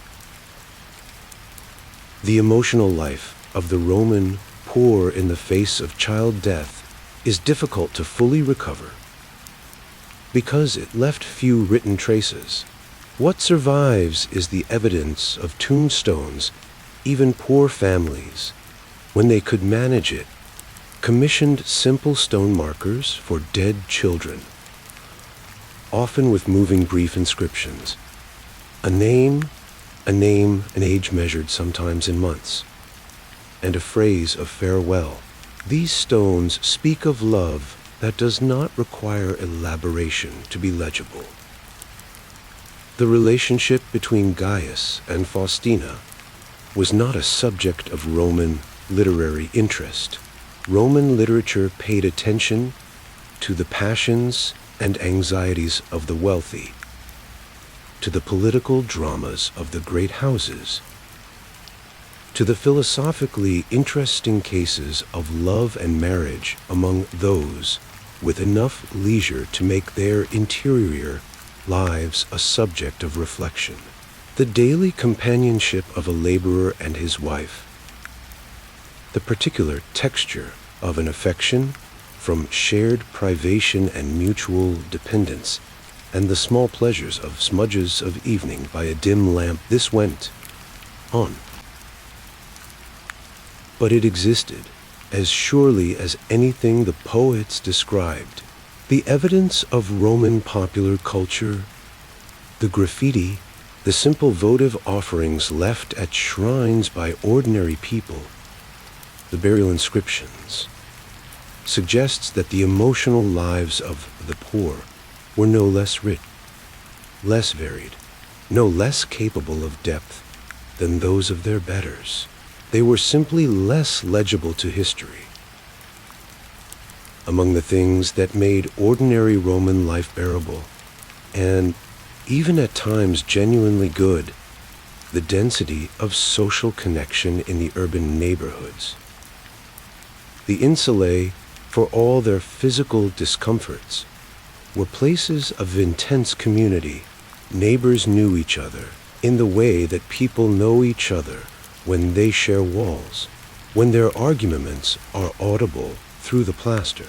Speaker 1: The emotional life of the Roman poor in the face of child death is difficult to fully recover because it left few written traces. What survives is the evidence of tombstones. Even poor families, when they could manage it, commissioned simple stone markers for dead children, often with moving brief inscriptions. A name, an age measured sometimes in months, and a phrase of farewell. These stones speak of love that does not require elaboration to be legible. The relationship between Gaius and Faustina was not a subject of Roman literary interest. Roman literature paid attention to the passions and anxieties of the wealthy, to the political dramas of the great houses, to the philosophically interesting cases of love and marriage among those with enough leisure to make their interior lives a subject of reflection. The daily companionship of a laborer and his wife, the particular texture of an affection from shared privation and mutual dependence, and the small pleasures of smudges of evening by a dim lamp. This went on. But it existed as surely as anything the poets described. The evidence of Roman popular culture The graffiti, the simple votive offerings left at shrines by ordinary people, the burial inscriptions, suggests that the emotional lives of the poor were no less rich, less varied, no less capable of depth than those of their betters. They were simply less legible to history. Among the things that made ordinary Roman life bearable, and even at times genuinely good, the density of social connection in the urban neighborhoods. The insulae, for all their physical discomforts, were places of intense community. Neighbors knew each other in the way that people know each other when they share walls, when their arguments are audible through the plaster,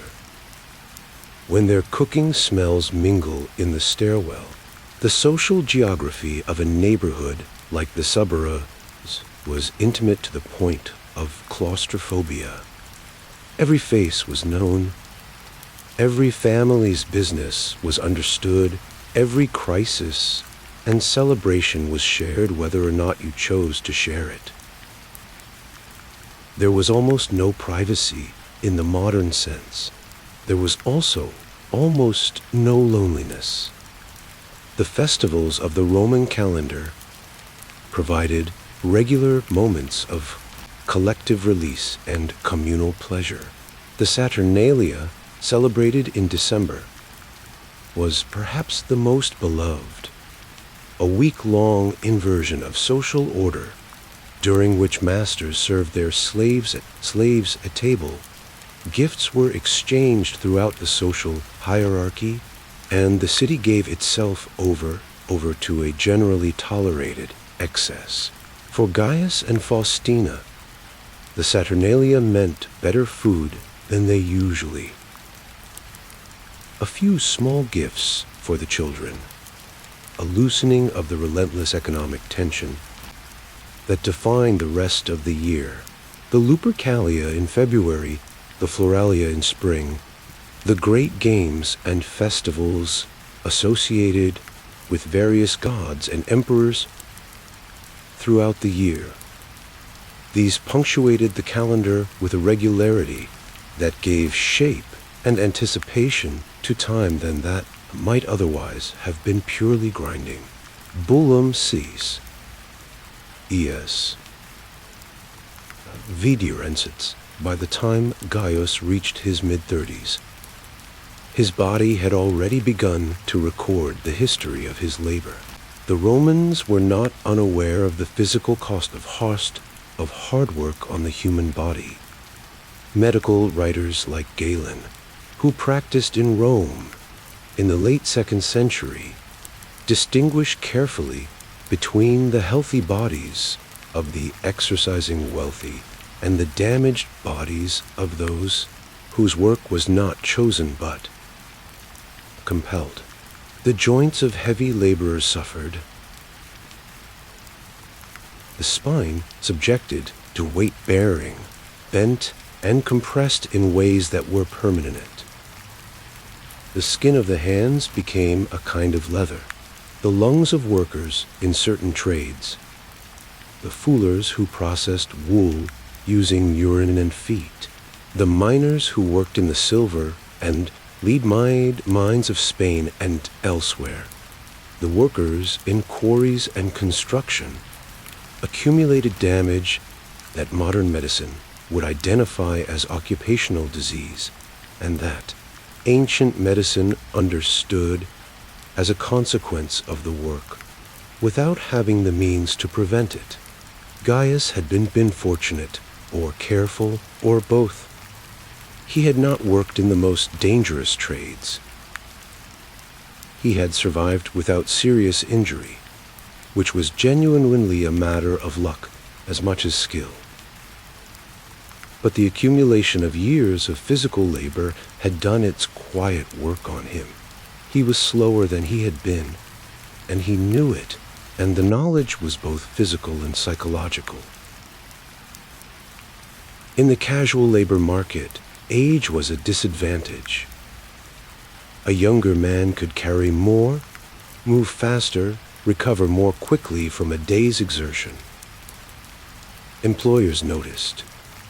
Speaker 1: when their cooking smells mingle in the stairwell. The social geography of a neighborhood like the suburbs was intimate to the point of claustrophobia. Every face was known. Every family's business was understood. Every crisis and celebration was shared, whether or not you chose to share it. There was almost no privacy in the modern sense. There was also almost no loneliness. The festivals of the Roman calendar provided regular moments of collective release and communal pleasure. The Saturnalia, celebrated in December, was perhaps the most beloved, a week-long inversion of social order during which masters served their slaves at table. Gifts were exchanged throughout the social hierarchy, and the city gave itself over to a generally tolerated excess. For Gaius and Faustina, the Saturnalia meant better food than they usually. A few small gifts for the children, a loosening of the relentless economic tension that defined the rest of the year. The Lupercalia in February, the Floralia in spring, the great games and festivals associated with various gods and emperors throughout the year. These punctuated the calendar with a regularity that gave shape and anticipation to time than that might otherwise have been purely grinding. Bullum cis, es vidierensis. By the time Gaius reached his mid-30s, his body had already begun to record the history of his labor. The Romans were not unaware of the physical cost of hard work on the human body. Medical writers like Galen, who practiced in Rome in the late 2nd century, distinguish carefully between the healthy bodies of the exercising wealthy and the damaged bodies of those whose work was not chosen but compelled. The joints of heavy laborers suffered, the spine subjected to weight bearing, bent and compressed in ways that were permanent. The skin of the hands became a kind of leather. The lungs of workers in certain trades, the fullers who processed wool using urine and feet, the miners who worked in the silver and lead mines of Spain and elsewhere, the workers in quarries and construction, accumulated damage that modern medicine would identify as occupational disease, and that ancient medicine understood as a consequence of the work, without having the means to prevent it. Gaius had been fortunate, or careful, or both. He had not worked in the most dangerous trades. He had survived without serious injury, which was genuinely a matter of luck as much as skill. But the accumulation of years of physical labor had done its quiet work on him. He was slower than he had been, and he knew it, and the knowledge was both physical and psychological. In the casual labor market, age was a disadvantage. A younger man could carry more move faster, recover more quickly from a day's exertion. Employers noticed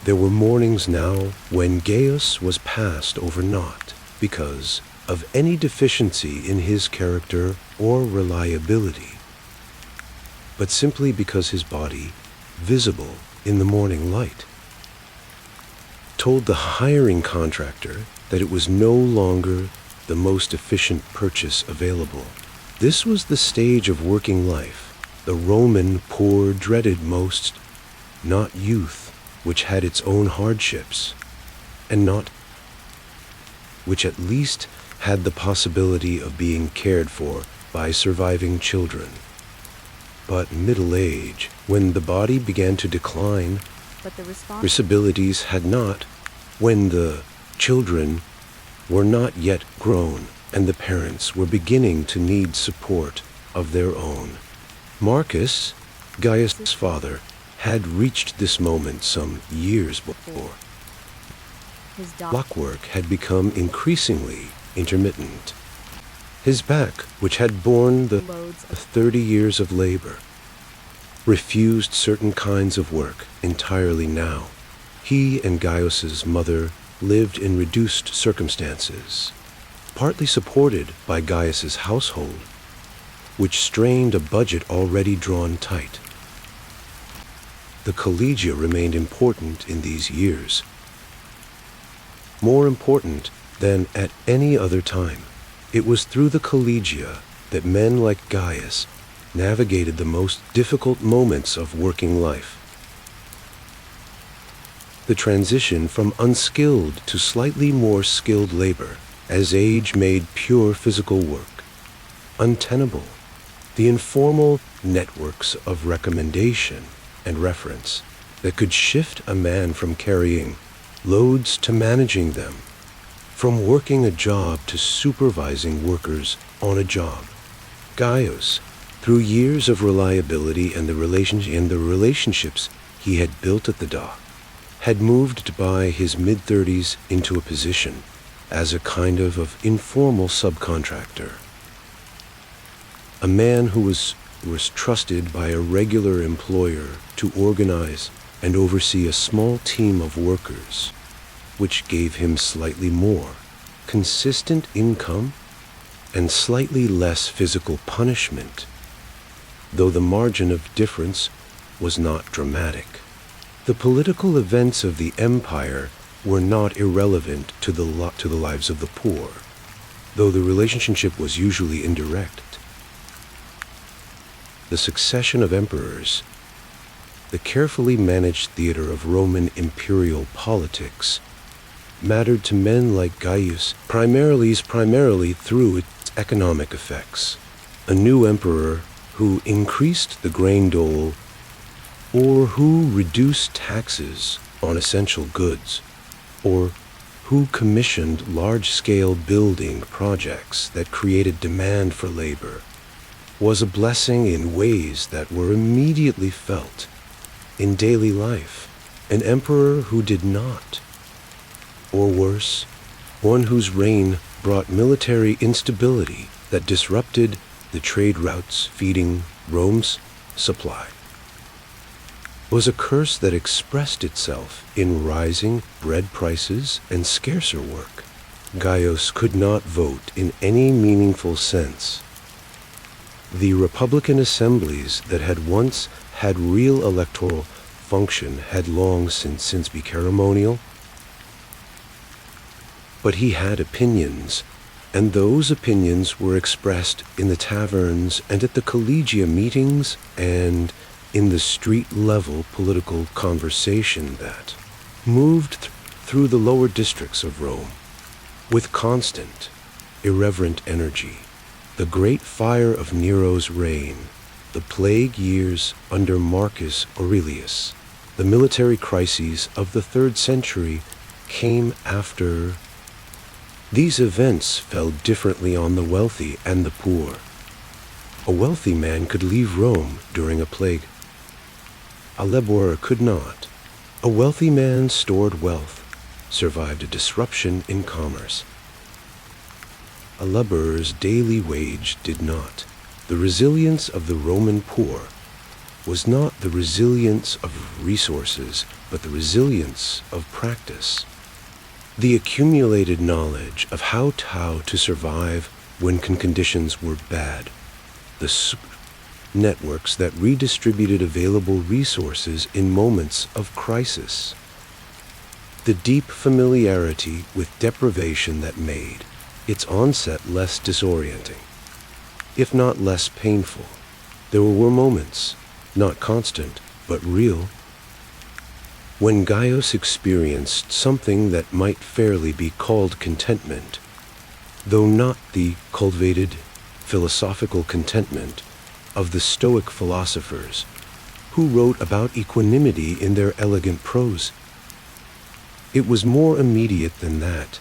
Speaker 1: there were mornings now when Gaius was passed over not because of any deficiency in his character or reliability, but simply because his body, visible in the morning light, told the hiring contractor that it was no longer the most efficient purchase available. This was the stage of working life the Roman poor dreaded most, not youth, which had its own hardships, and not which at least had the possibility of being cared for by surviving children, but middle age, when the body began to decline,
Speaker 2: But the response
Speaker 1: responsibilities had not, when the children were not yet grown and the parents were beginning to need support of their own. Marcus, Gaius' father, had reached this moment some years before.
Speaker 2: his dog
Speaker 1: Blockwork had become increasingly intermittent. His back, which had borne the
Speaker 2: loads of
Speaker 1: 30 years of labor, refused certain kinds of work entirely now. He and Gaius's mother lived in reduced circumstances, partly supported by Gaius's household, which strained a budget already drawn tight. The collegia remained important in these years, more important than at any other time. It was through the collegia that men like Gaius navigated the most difficult moments of working life. The transition from unskilled to slightly more skilled labor, as age made pure physical work untenable. The informal networks of recommendation and reference that could shift a man from carrying loads to managing them, from working a job to supervising workers on a job. Gaius, through years of reliability and the relationships he had built at the dock, had moved by his mid-30s into a position as a kind of informal subcontractor. A man who was trusted by a regular employer to organize and oversee a small team of workers, which gave him slightly more consistent income and slightly less physical punishment, though the margin of difference was not dramatic. The political events of the empire were not irrelevant to the lives of the poor, though the relationship was usually indirect. The succession of emperors, the carefully managed theater of Roman imperial politics, mattered to men like Gaius primarily through its economic effects. A new emperor who increased the grain dole or who reduced taxes on essential goods, or who commissioned large-scale building projects that created demand for labor, was a blessing in ways that were immediately felt in daily life. An emperor who did not, or worse, one whose reign brought military instability that disrupted the trade routes feeding Rome's supply, was a curse that expressed itself in rising bread prices and scarcer work. Gaius could not vote in any meaningful sense. The Republican assemblies that had once had real electoral function had long since become ceremonial. But he had opinions, and those opinions were expressed in the taverns and at the collegia meetings and in the street-level political conversation that moved through the lower districts of Rome with constant, irreverent energy. The great fire of Nero's reign, the plague years under Marcus Aurelius, the military crises of the 3rd century came after. These events fell differently on the wealthy and the poor. A wealthy man could leave Rome during a plague. A laborer could not. A wealthy man stored wealth, survived a disruption in commerce. A laborer's daily wage did not. The resilience of the Roman poor was not the resilience of resources, but the resilience of practice. The accumulated knowledge of how to survive when conditions were bad. The networks that redistributed available resources in moments of crisis. The deep familiarity with deprivation that made its onset less disorienting, if not less painful. There were moments, not constant, but real, when Gaius experienced something that might fairly be called contentment, though not the cultivated philosophical contentment of the Stoic philosophers who wrote about equanimity in their elegant prose. It was more immediate than that.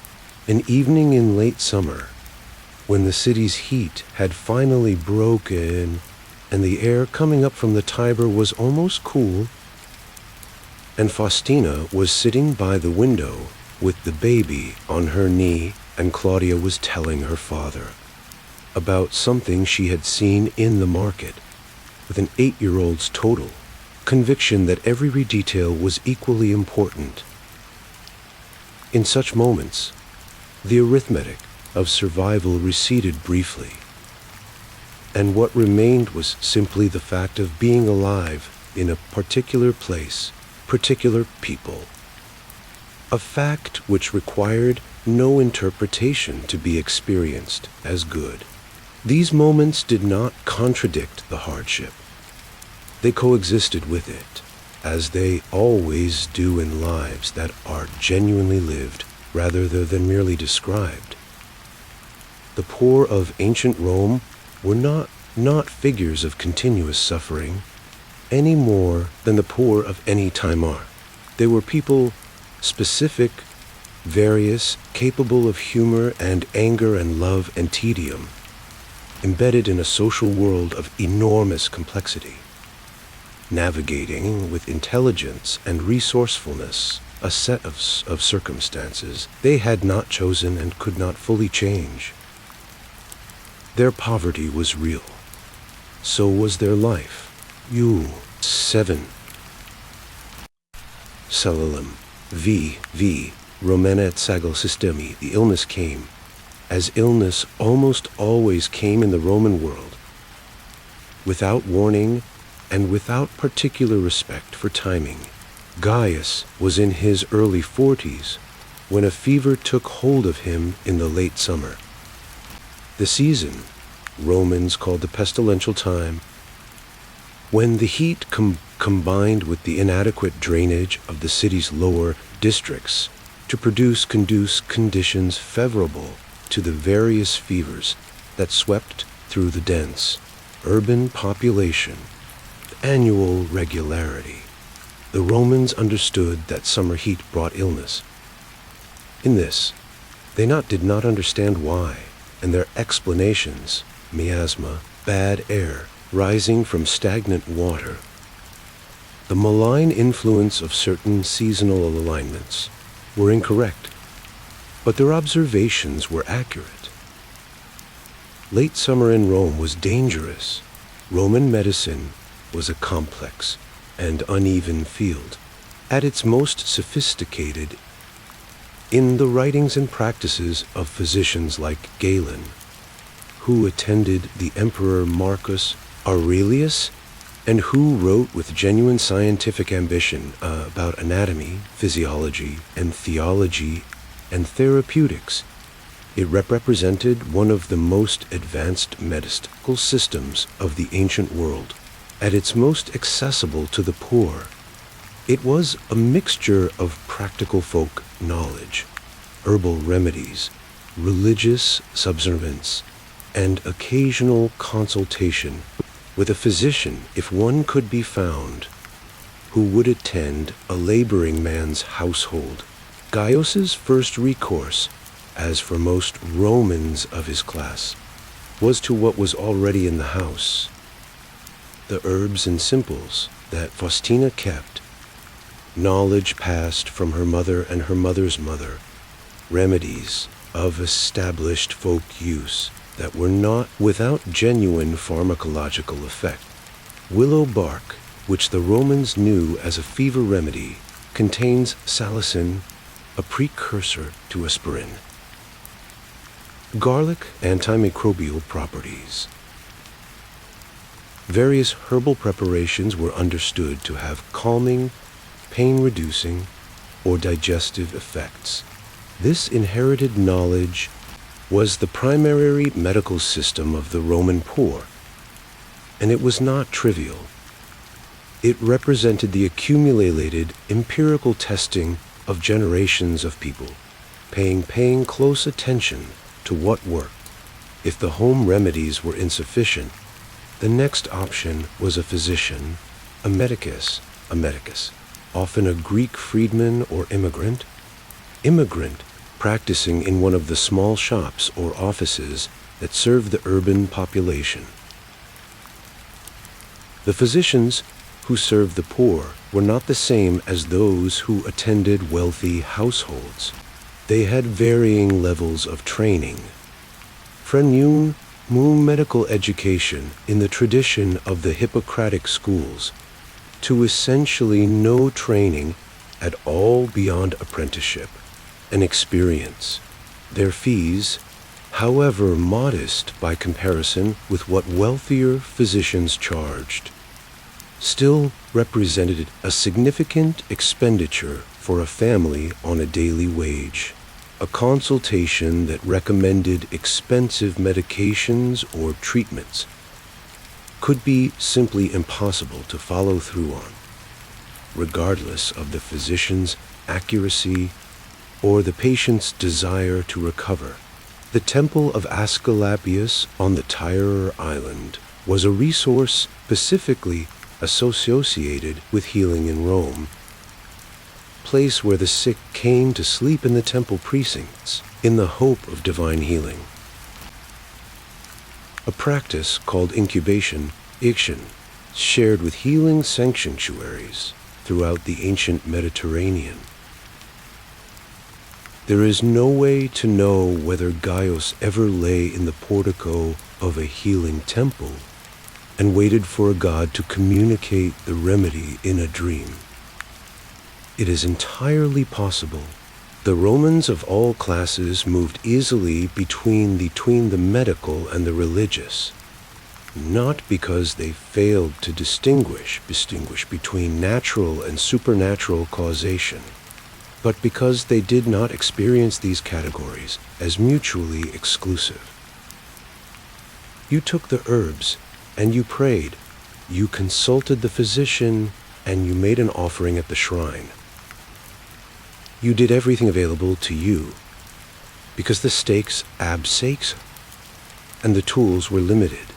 Speaker 1: An evening in late summer, when the city's heat had finally broken and the air coming up from the Tiber was almost cool, and Faustina was sitting by the window with the baby on her knee, and Claudia was telling her father about something she had seen in the market, with an 8-year-old's total conviction that every detail was equally important. In such moments, the arithmetic of survival receded briefly, and what remained was simply the fact of being alive in a particular place, particular people. A fact which required no interpretation to be experienced as good. These moments did not contradict the hardship. They coexisted with it, as they always do in lives that are genuinely lived rather than merely described. The poor of ancient Rome were not figures of continuous suffering, any more than the poor of any time are. They were people specific, various, capable of humor and anger and love and tedium, embedded in a social world of enormous complexity, navigating with intelligence and resourcefulness a set of circumstances they had not chosen and could not fully change. Their poverty was real. So was their life. 7. Celalum. V. Romanet sagel systemi. The illness came, as illness almost always came in the Roman world, without warning and without particular respect for timing. Gaius was in his early 40s when a fever took hold of him in the late summer. The season Romans called the pestilential time, when the heat combined with the inadequate drainage of the city's lower districts to produce conditions favorable to the various fevers that swept through the dense urban population with annual regularity. The Romans understood that summer heat brought illness. In this, they did not understand why, and their explanations, miasma, bad air, rising from stagnant water, the malign influence of certain seasonal alignments, were incorrect, but their observations were accurate. Late summer in Rome was dangerous. Roman medicine was a complex and uneven field, at its most sophisticated in the writings and practices of physicians like Galen, who attended the Emperor Marcus Aurelius, and who wrote with genuine scientific ambition about anatomy, physiology, and theology, and therapeutics. It represented one of the most advanced medical systems of the ancient world, at its most accessible to the poor. It was a mixture of practical folk knowledge, herbal remedies, religious observance, and occasional consultation with a physician, if one could be found, who would attend a laboring man's household. Gaius's first recourse, as for most Romans of his class, was to what was already in the house. The herbs and simples that Faustina kept, knowledge passed from her mother and her mother's mother, remedies of established folk use that were not without genuine pharmacological effect. Willow bark, which the Romans knew as a fever remedy, contains salicin, a precursor to aspirin. Garlic antimicrobial properties. Various herbal preparations were understood to have calming, pain-reducing, or digestive effects. This inherited knowledge was the primary medical system of the Roman poor, and it was not trivial. It represented the accumulated empirical testing of generations of people, paying close attention to what worked. If the home remedies were insufficient, the next option was a physician, a medicus, often a Greek freedman or immigrant practicing in one of the small shops or offices that served the urban population. The physicians who served the poor were not the same as those who attended wealthy households. They had varying levels of training. Frenum medical education in the tradition of the Hippocratic schools, to essentially no training at all beyond apprenticeship and experience. Their fees, however modest by comparison with what wealthier physicians charged, still represented a significant expenditure for a family on a daily wage. A consultation that recommended expensive medications or treatments could be simply impossible to follow through on, regardless of the physician's accuracy or the patient's desire to recover. The temple of Asclepius on the Tyre Island was a resource specifically associated with healing in Rome, place where the sick came to sleep in the temple precincts in the hope of divine healing. A practice called incubation, iction, shared with healing sanctuaries throughout the ancient Mediterranean. There is no way to know whether Gaius ever lay in the portico of a healing temple and waited for a god to communicate the remedy in a dream. It is entirely possible the Romans of all classes moved easily between the medical and the religious, not because they failed to distinguish between natural and supernatural causation, but because they did not experience these categories as mutually exclusive. You took the herbs and you prayed, you consulted the physician, and you made an offering at the shrine. You did everything available to you because the stakes absakes and the tools were limited.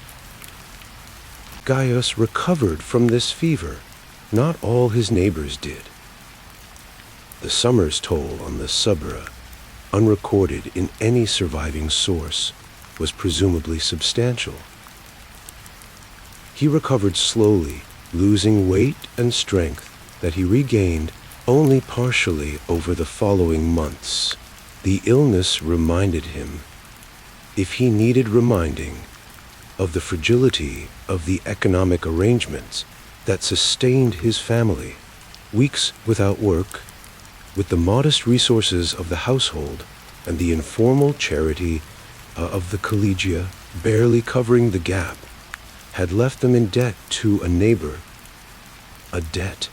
Speaker 1: Gaius recovered from this fever. Not all his neighbors did. The summer's toll on the Subra, unrecorded in any surviving source, was presumably substantial. He recovered slowly, losing weight and strength that he regained only partially over the following months. The illness reminded him, if he needed reminding, of the fragility of the economic arrangements that sustained his family. Weeks without work, with the modest resources of the household and the informal charity of the collegia barely covering the gap, had left them in debt to a neighbor, a debt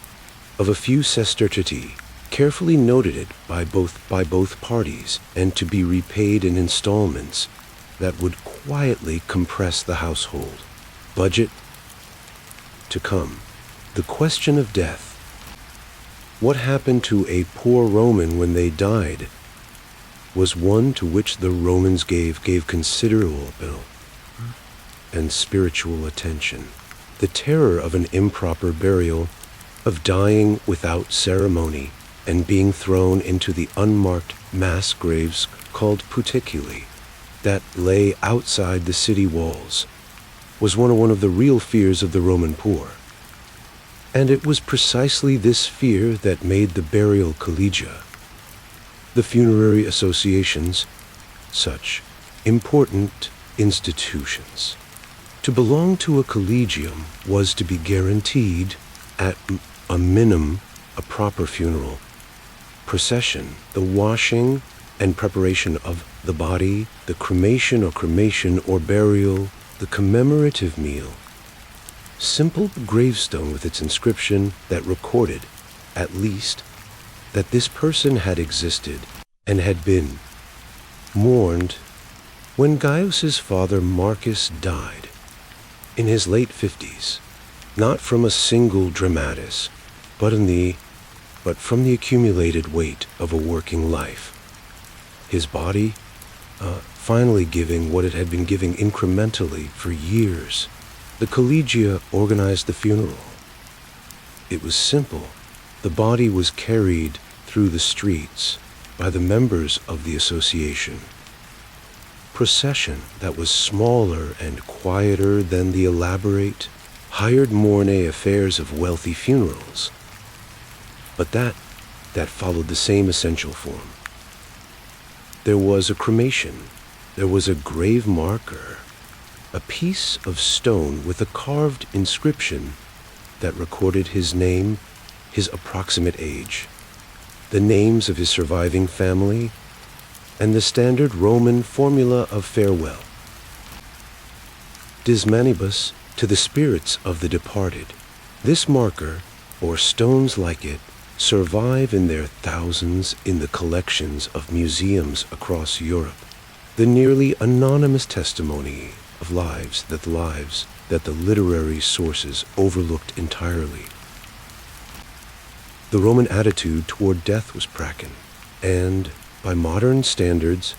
Speaker 1: of a few sestertii, carefully noted by both parties, and to be repaid in installments that would quietly compress the household. Budget to come. The question of death. What happened to a poor Roman when they died was one to which the Romans gave considerable and spiritual attention. The terror of an improper burial, of dying without ceremony and being thrown into the unmarked mass graves called puticuli that lay outside the city walls, was one of the real fears of the Roman poor. And it was precisely this fear that made the burial collegia, the funerary associations, such important institutions. To belong to a collegium was to be guaranteed, at a minimum, a proper funeral procession, the washing and preparation of the body, the cremation or burial, the commemorative meal. Simple gravestone with its inscription that recorded, at least, that this person had existed and had been mourned when Gaius's father Marcus died in his late 50s, not from a single dramatis, but from the accumulated weight of a working life. His body finally giving what it had been giving incrementally for years. The collegia organized the funeral. It was simple. The body was carried through the streets by the members of the association. Procession that was smaller and quieter than the elaborate, hired mornay affairs of wealthy funerals. But that followed the same essential form. There was a cremation. There was a grave marker, a piece of stone with a carved inscription that recorded his name, his approximate age, the names of his surviving family, and the standard Roman formula of farewell. Dis manibus, to the spirits of the departed. This marker, or stones like it, survive in their thousands in the collections of museums across Europe. The nearly anonymous testimony of lives that the literary sources overlooked entirely. The Roman attitude toward death was pracken, and, by modern standards,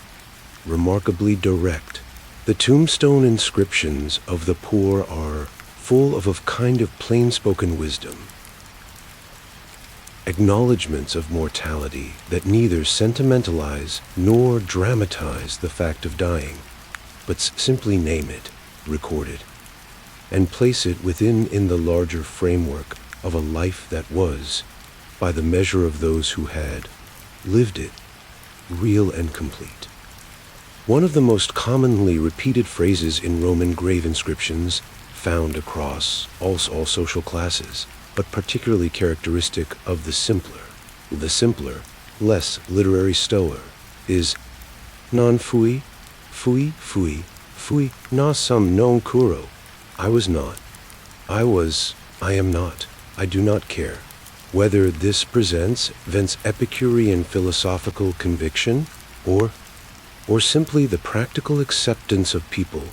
Speaker 1: remarkably direct. The tombstone inscriptions of the poor are full of a kind of plain-spoken wisdom, acknowledgments of mortality that neither sentimentalize nor dramatize the fact of dying, but simply name it, record it, and place it in the larger framework of a life that was, by the measure of those who had lived it, real and complete. One of the most commonly repeated phrases in Roman grave inscriptions, found across all social classes, but particularly characteristic of the simpler, less literary stower, is non fui, na sum non curo. I was not. I am not. I do not care. Whether this presents Epicurean philosophical conviction or simply the practical acceptance of people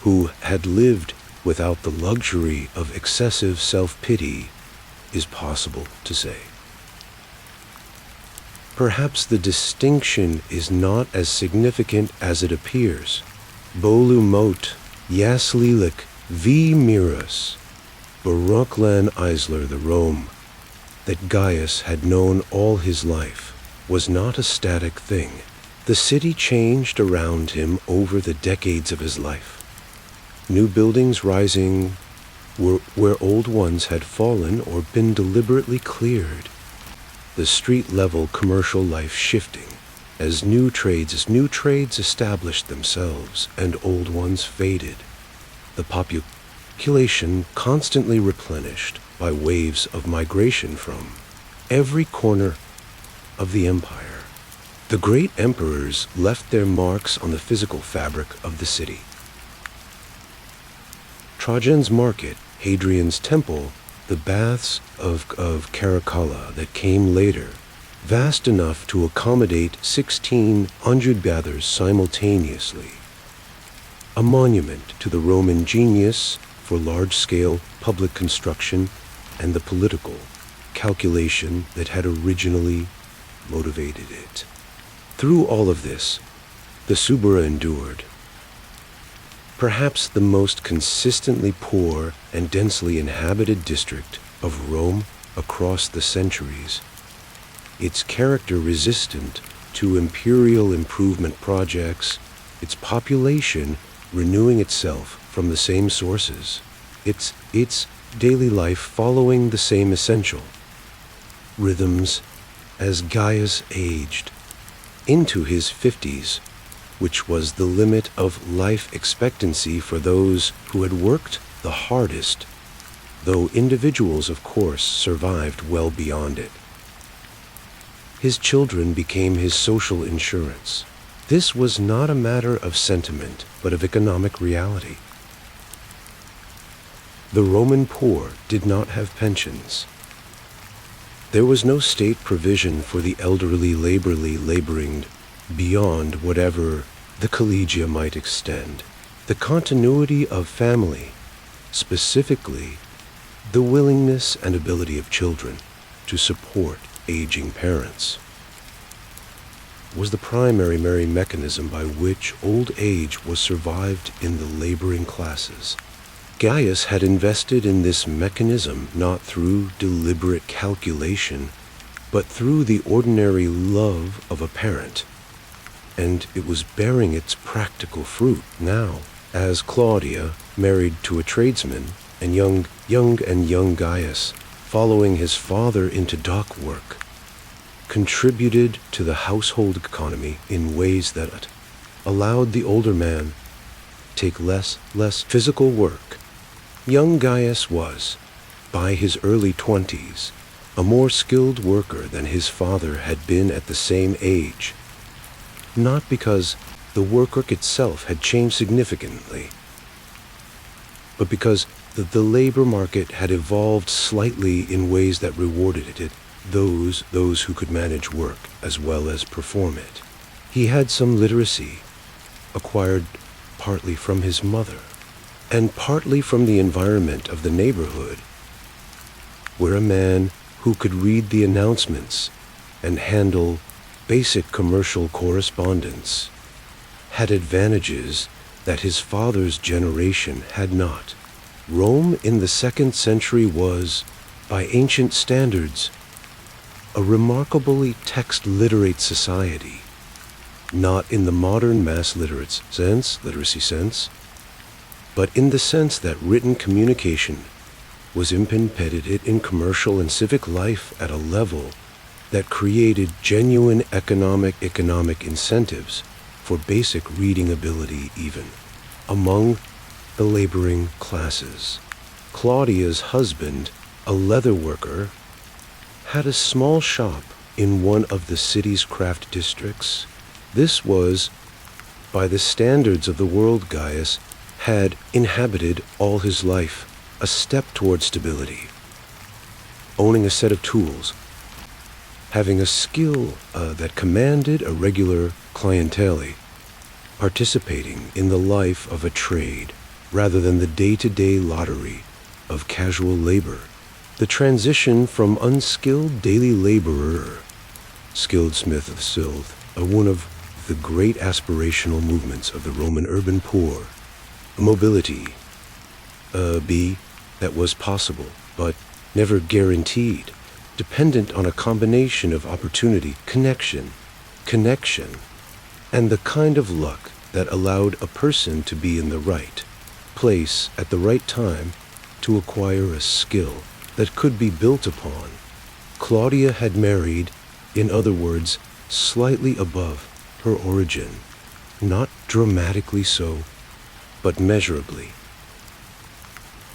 Speaker 1: who had lived without the luxury of excessive self-pity is possible to say. Perhaps the distinction is not as significant as it appears. Bolu mot, Yaslilik, V. Miras, Baruchlan Eisler the Rome, that Gaius had known all his life, was not a static thing. The city changed around him over the decades of his life. New buildings rising where old ones had fallen or been deliberately cleared. The street-level commercial life shifting as new trades established themselves and old ones faded. The population constantly replenished by waves of migration from every corner of the empire. The great emperors left their marks on the physical fabric of the city. Trajan's market, Hadrian's temple, the baths of Caracalla that came later, vast enough to accommodate 1,600 bathers simultaneously. A monument to the Roman genius for large-scale public construction and the political calculation that had originally motivated it. Through all of this, the Subura endured. Perhaps the most consistently poor and densely inhabited district of Rome across the centuries, its character resistant to imperial improvement projects, its population renewing itself from the same sources, its daily life following the same essential rhythms. As Gaius aged into his 50s, which was the limit of life expectancy for those who had worked the hardest, though individuals, of course, survived well beyond it. His children became his social insurance. This was not a matter of sentiment, but of economic reality. The Roman poor did not have pensions. There was no state provision for the elderly laboring beyond whatever the collegia might extend. The continuity of family, specifically the willingness and ability of children to support aging parents, was the primary mechanism by which old age was survived in the laboring classes. Gaius had invested in this mechanism not through deliberate calculation, but through the ordinary love of a parent, and it was bearing its practical fruit now, as Claudia, married to a tradesman, and young Gaius, following his father into dock work, contributed to the household economy in ways that allowed the older man take less physical work. Young Gaius was, by his early 20s, a more skilled worker than his father had been at the same age, not because the work itself had changed significantly, but because the labor market had evolved slightly in ways that rewarded it those who could manage work as well as perform it. He had some literacy, acquired partly from his mother, and partly from the environment of the neighborhood, where a man who could read the announcements and handle basic commercial correspondence had advantages that his father's generation had not. Rome in the 2nd century was, by ancient standards, a remarkably text-literate society, not in the modern mass literacy sense, but in the sense that written communication was embedded in commercial and civic life at a level that created genuine economic incentives for basic reading ability even among the laboring classes. Claudia's husband, a leather worker, had a small shop in one of the city's craft districts. This was, by the standards of the world Gaius had inhabited all his life, a step toward stability. Owning a set of tools, having a skill that commanded a regular clientele, participating in the life of a trade rather than the day-to-day lottery of casual labor. The transition from unskilled daily laborer, skilled smith of Silth, one of the great aspirational movements of the Roman urban poor, a mobility, that was possible, but never guaranteed, dependent on a combination of opportunity, connection, and the kind of luck that allowed a person to be in the right place at the right time to acquire a skill that could be built upon. Claudia had married, in other words, slightly above her origin, not dramatically so, but measurably.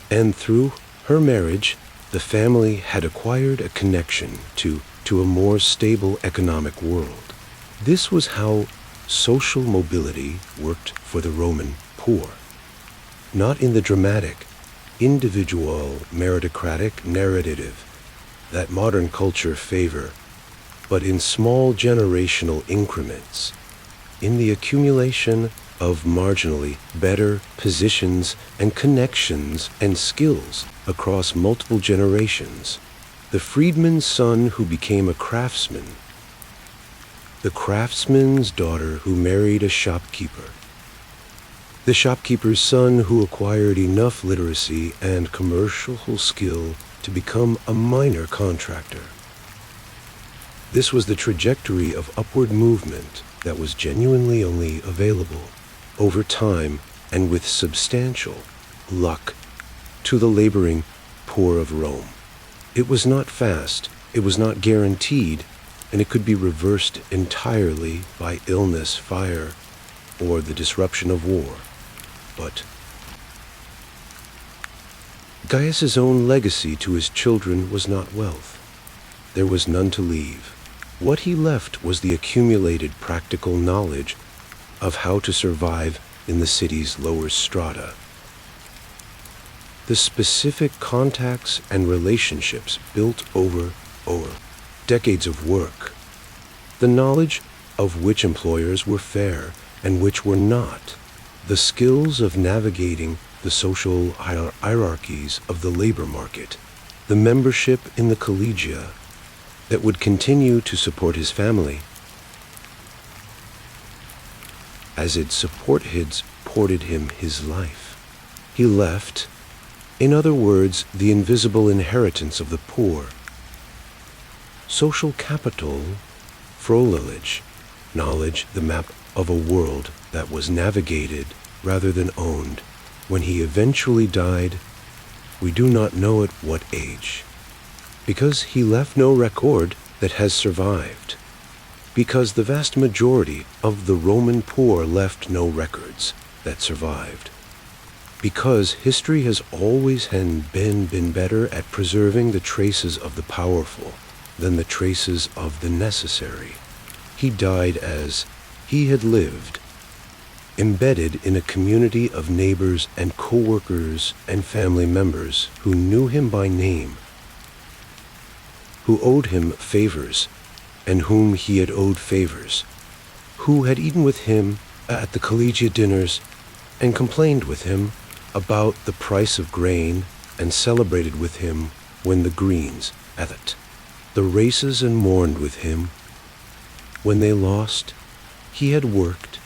Speaker 1: And through her marriage, the family had acquired a connection to a more stable economic world. This was how social mobility worked for the Roman poor, not in the dramatic, individual, meritocratic narrative that modern culture favor, but in small generational increments, in the accumulation of marginally better positions and connections and skills across multiple generations. The freedman's son who became a craftsman, the craftsman's daughter who married a shopkeeper, the shopkeeper's son who acquired enough literacy and commercial skill to become a minor contractor. This was the trajectory of upward movement that was genuinely only available over time and with substantial luck to the laboring poor of Rome. It was not fast, it was not guaranteed, and it could be reversed entirely by illness, fire, or the disruption of war, but Gaius's own legacy to his children was not wealth. There was none to leave. What he left was the accumulated practical knowledge of how to survive in the city's lower strata. The specific contacts and relationships built over decades of work, the knowledge of which employers were fair and which were not, the skills of navigating the social hierarchies of the labor market, the membership in the collegia that would continue to support his family as it supported him his life. He left, in other words, the invisible inheritance of the poor. Social capital, knowledge, the map of a world that was navigated rather than owned. When he eventually died, we do not know at what age, because he left no record that has survived, because the vast majority of the Roman poor left no records that survived, because history has always been better at preserving the traces of the powerful than the traces of the necessary. He died as he had lived, embedded in a community of neighbors and co-workers and family members who knew him by name, who owed him favors and whom he had owed favors, who had eaten with him at the collegiate dinners and complained with him about the price of grain and celebrated with him when the greens the races and mourned with him when they lost. He had worked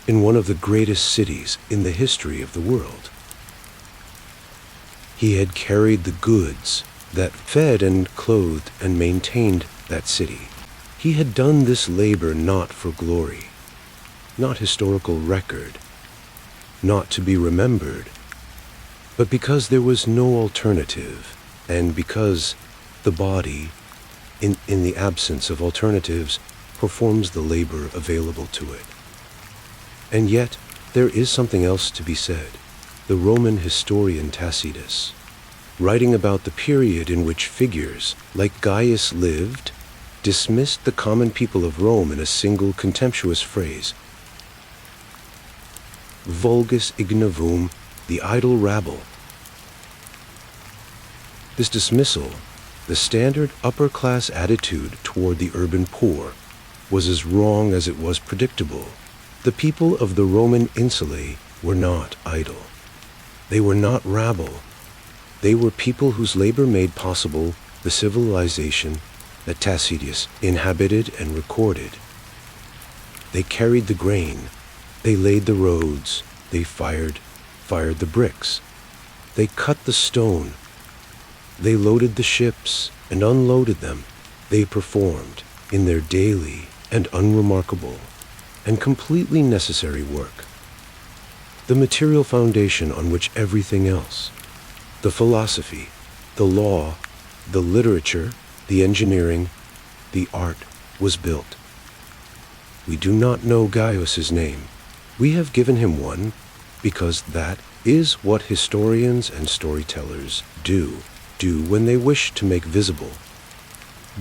Speaker 1: in one of the greatest cities in the history of the world. He had carried the goods that fed and clothed and maintained that city. He had done this labor not for glory, not historical record, not to be remembered, but because there was no alternative, and because the body, in the absence of alternatives, performs the labor available to it. And yet, there is something else to be said. The Roman historian Tacitus, writing about the period in which figures like Gaius lived, dismissed the common people of Rome in a single contemptuous phrase: vulgus ignavum, the idle rabble. This dismissal, the standard upper-class attitude toward the urban poor, was as wrong as it was predictable. The people of the Roman insulae were not idle. They were not rabble. They were people whose labor made possible the civilization that Tacitus inhabited and recorded. They carried the grain. They laid the roads. They fired the bricks. They cut the stone. They loaded the ships and unloaded them. They performed in their daily and unremarkable and completely necessary work the material foundation on which everything else, the philosophy, the law, the literature, the engineering, the art, was built. We do not know Gaius's name. We have given him one because that is what historians and storytellers do when they wish to make visible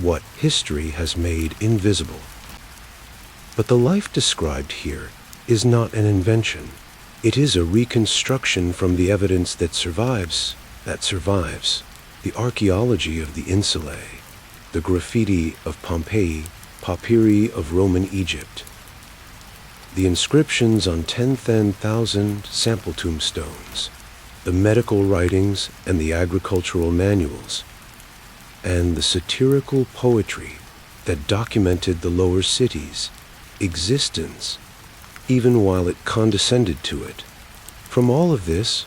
Speaker 1: what history has made invisible. But the life described here is not an invention. It is a reconstruction from the evidence that survives, the archaeology of the insulae, the graffiti of Pompeii, papyri of Roman Egypt, the inscriptions on 10,000 sample tombstones, the medical writings and the agricultural manuals, and the satirical poetry that documented the lower cities' existence, even while it condescended to it. From all of this,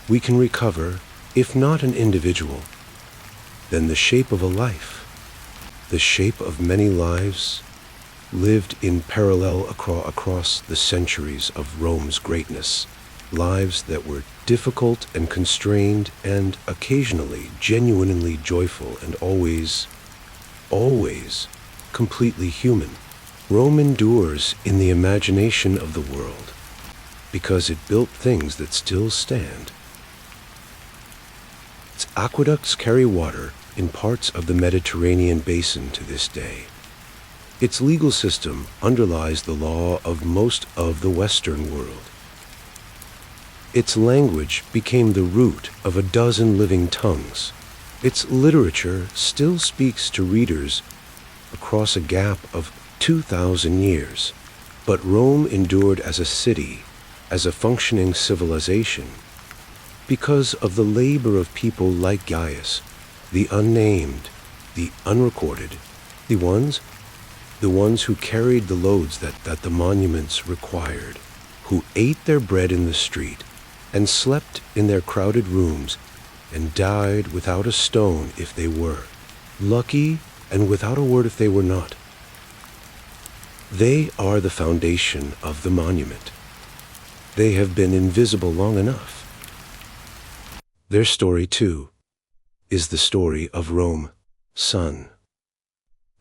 Speaker 1: we can recover, if not an individual, then the shape of a life, the shape of many lives lived in parallel across the centuries of Rome's greatness, lives that were difficult and constrained and occasionally genuinely joyful and always completely human. Rome endures in the imagination of the world. because it built things that still stand. Its aqueducts carry water in parts of the Mediterranean basin to this day. Its legal system underlies the law of most of the Western world. Its language became the root of a dozen living tongues. Its literature still speaks to readers across a gap of 2,000 years. But Rome endured as a city, as a functioning civilization, because of the labor of people like Gaius, the unnamed, the unrecorded, the ones who carried the loads that the monuments required, who ate their bread in the street, and slept in their crowded rooms, and died without a stone if they were, lucky and without a word if they were not. They are the foundation of the monument. They have been invisible long enough. Their story, too, is the story of Rome, Sun.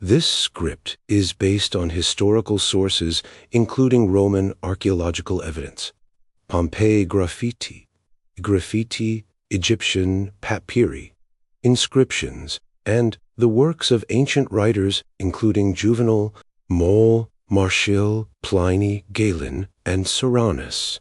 Speaker 1: This script is based on historical sources, including Roman archaeological evidence, Pompeii graffiti, Egyptian papyri, inscriptions, and the works of ancient writers including Juvenal, Moll, Martial, Pliny, Galen, and Soranus.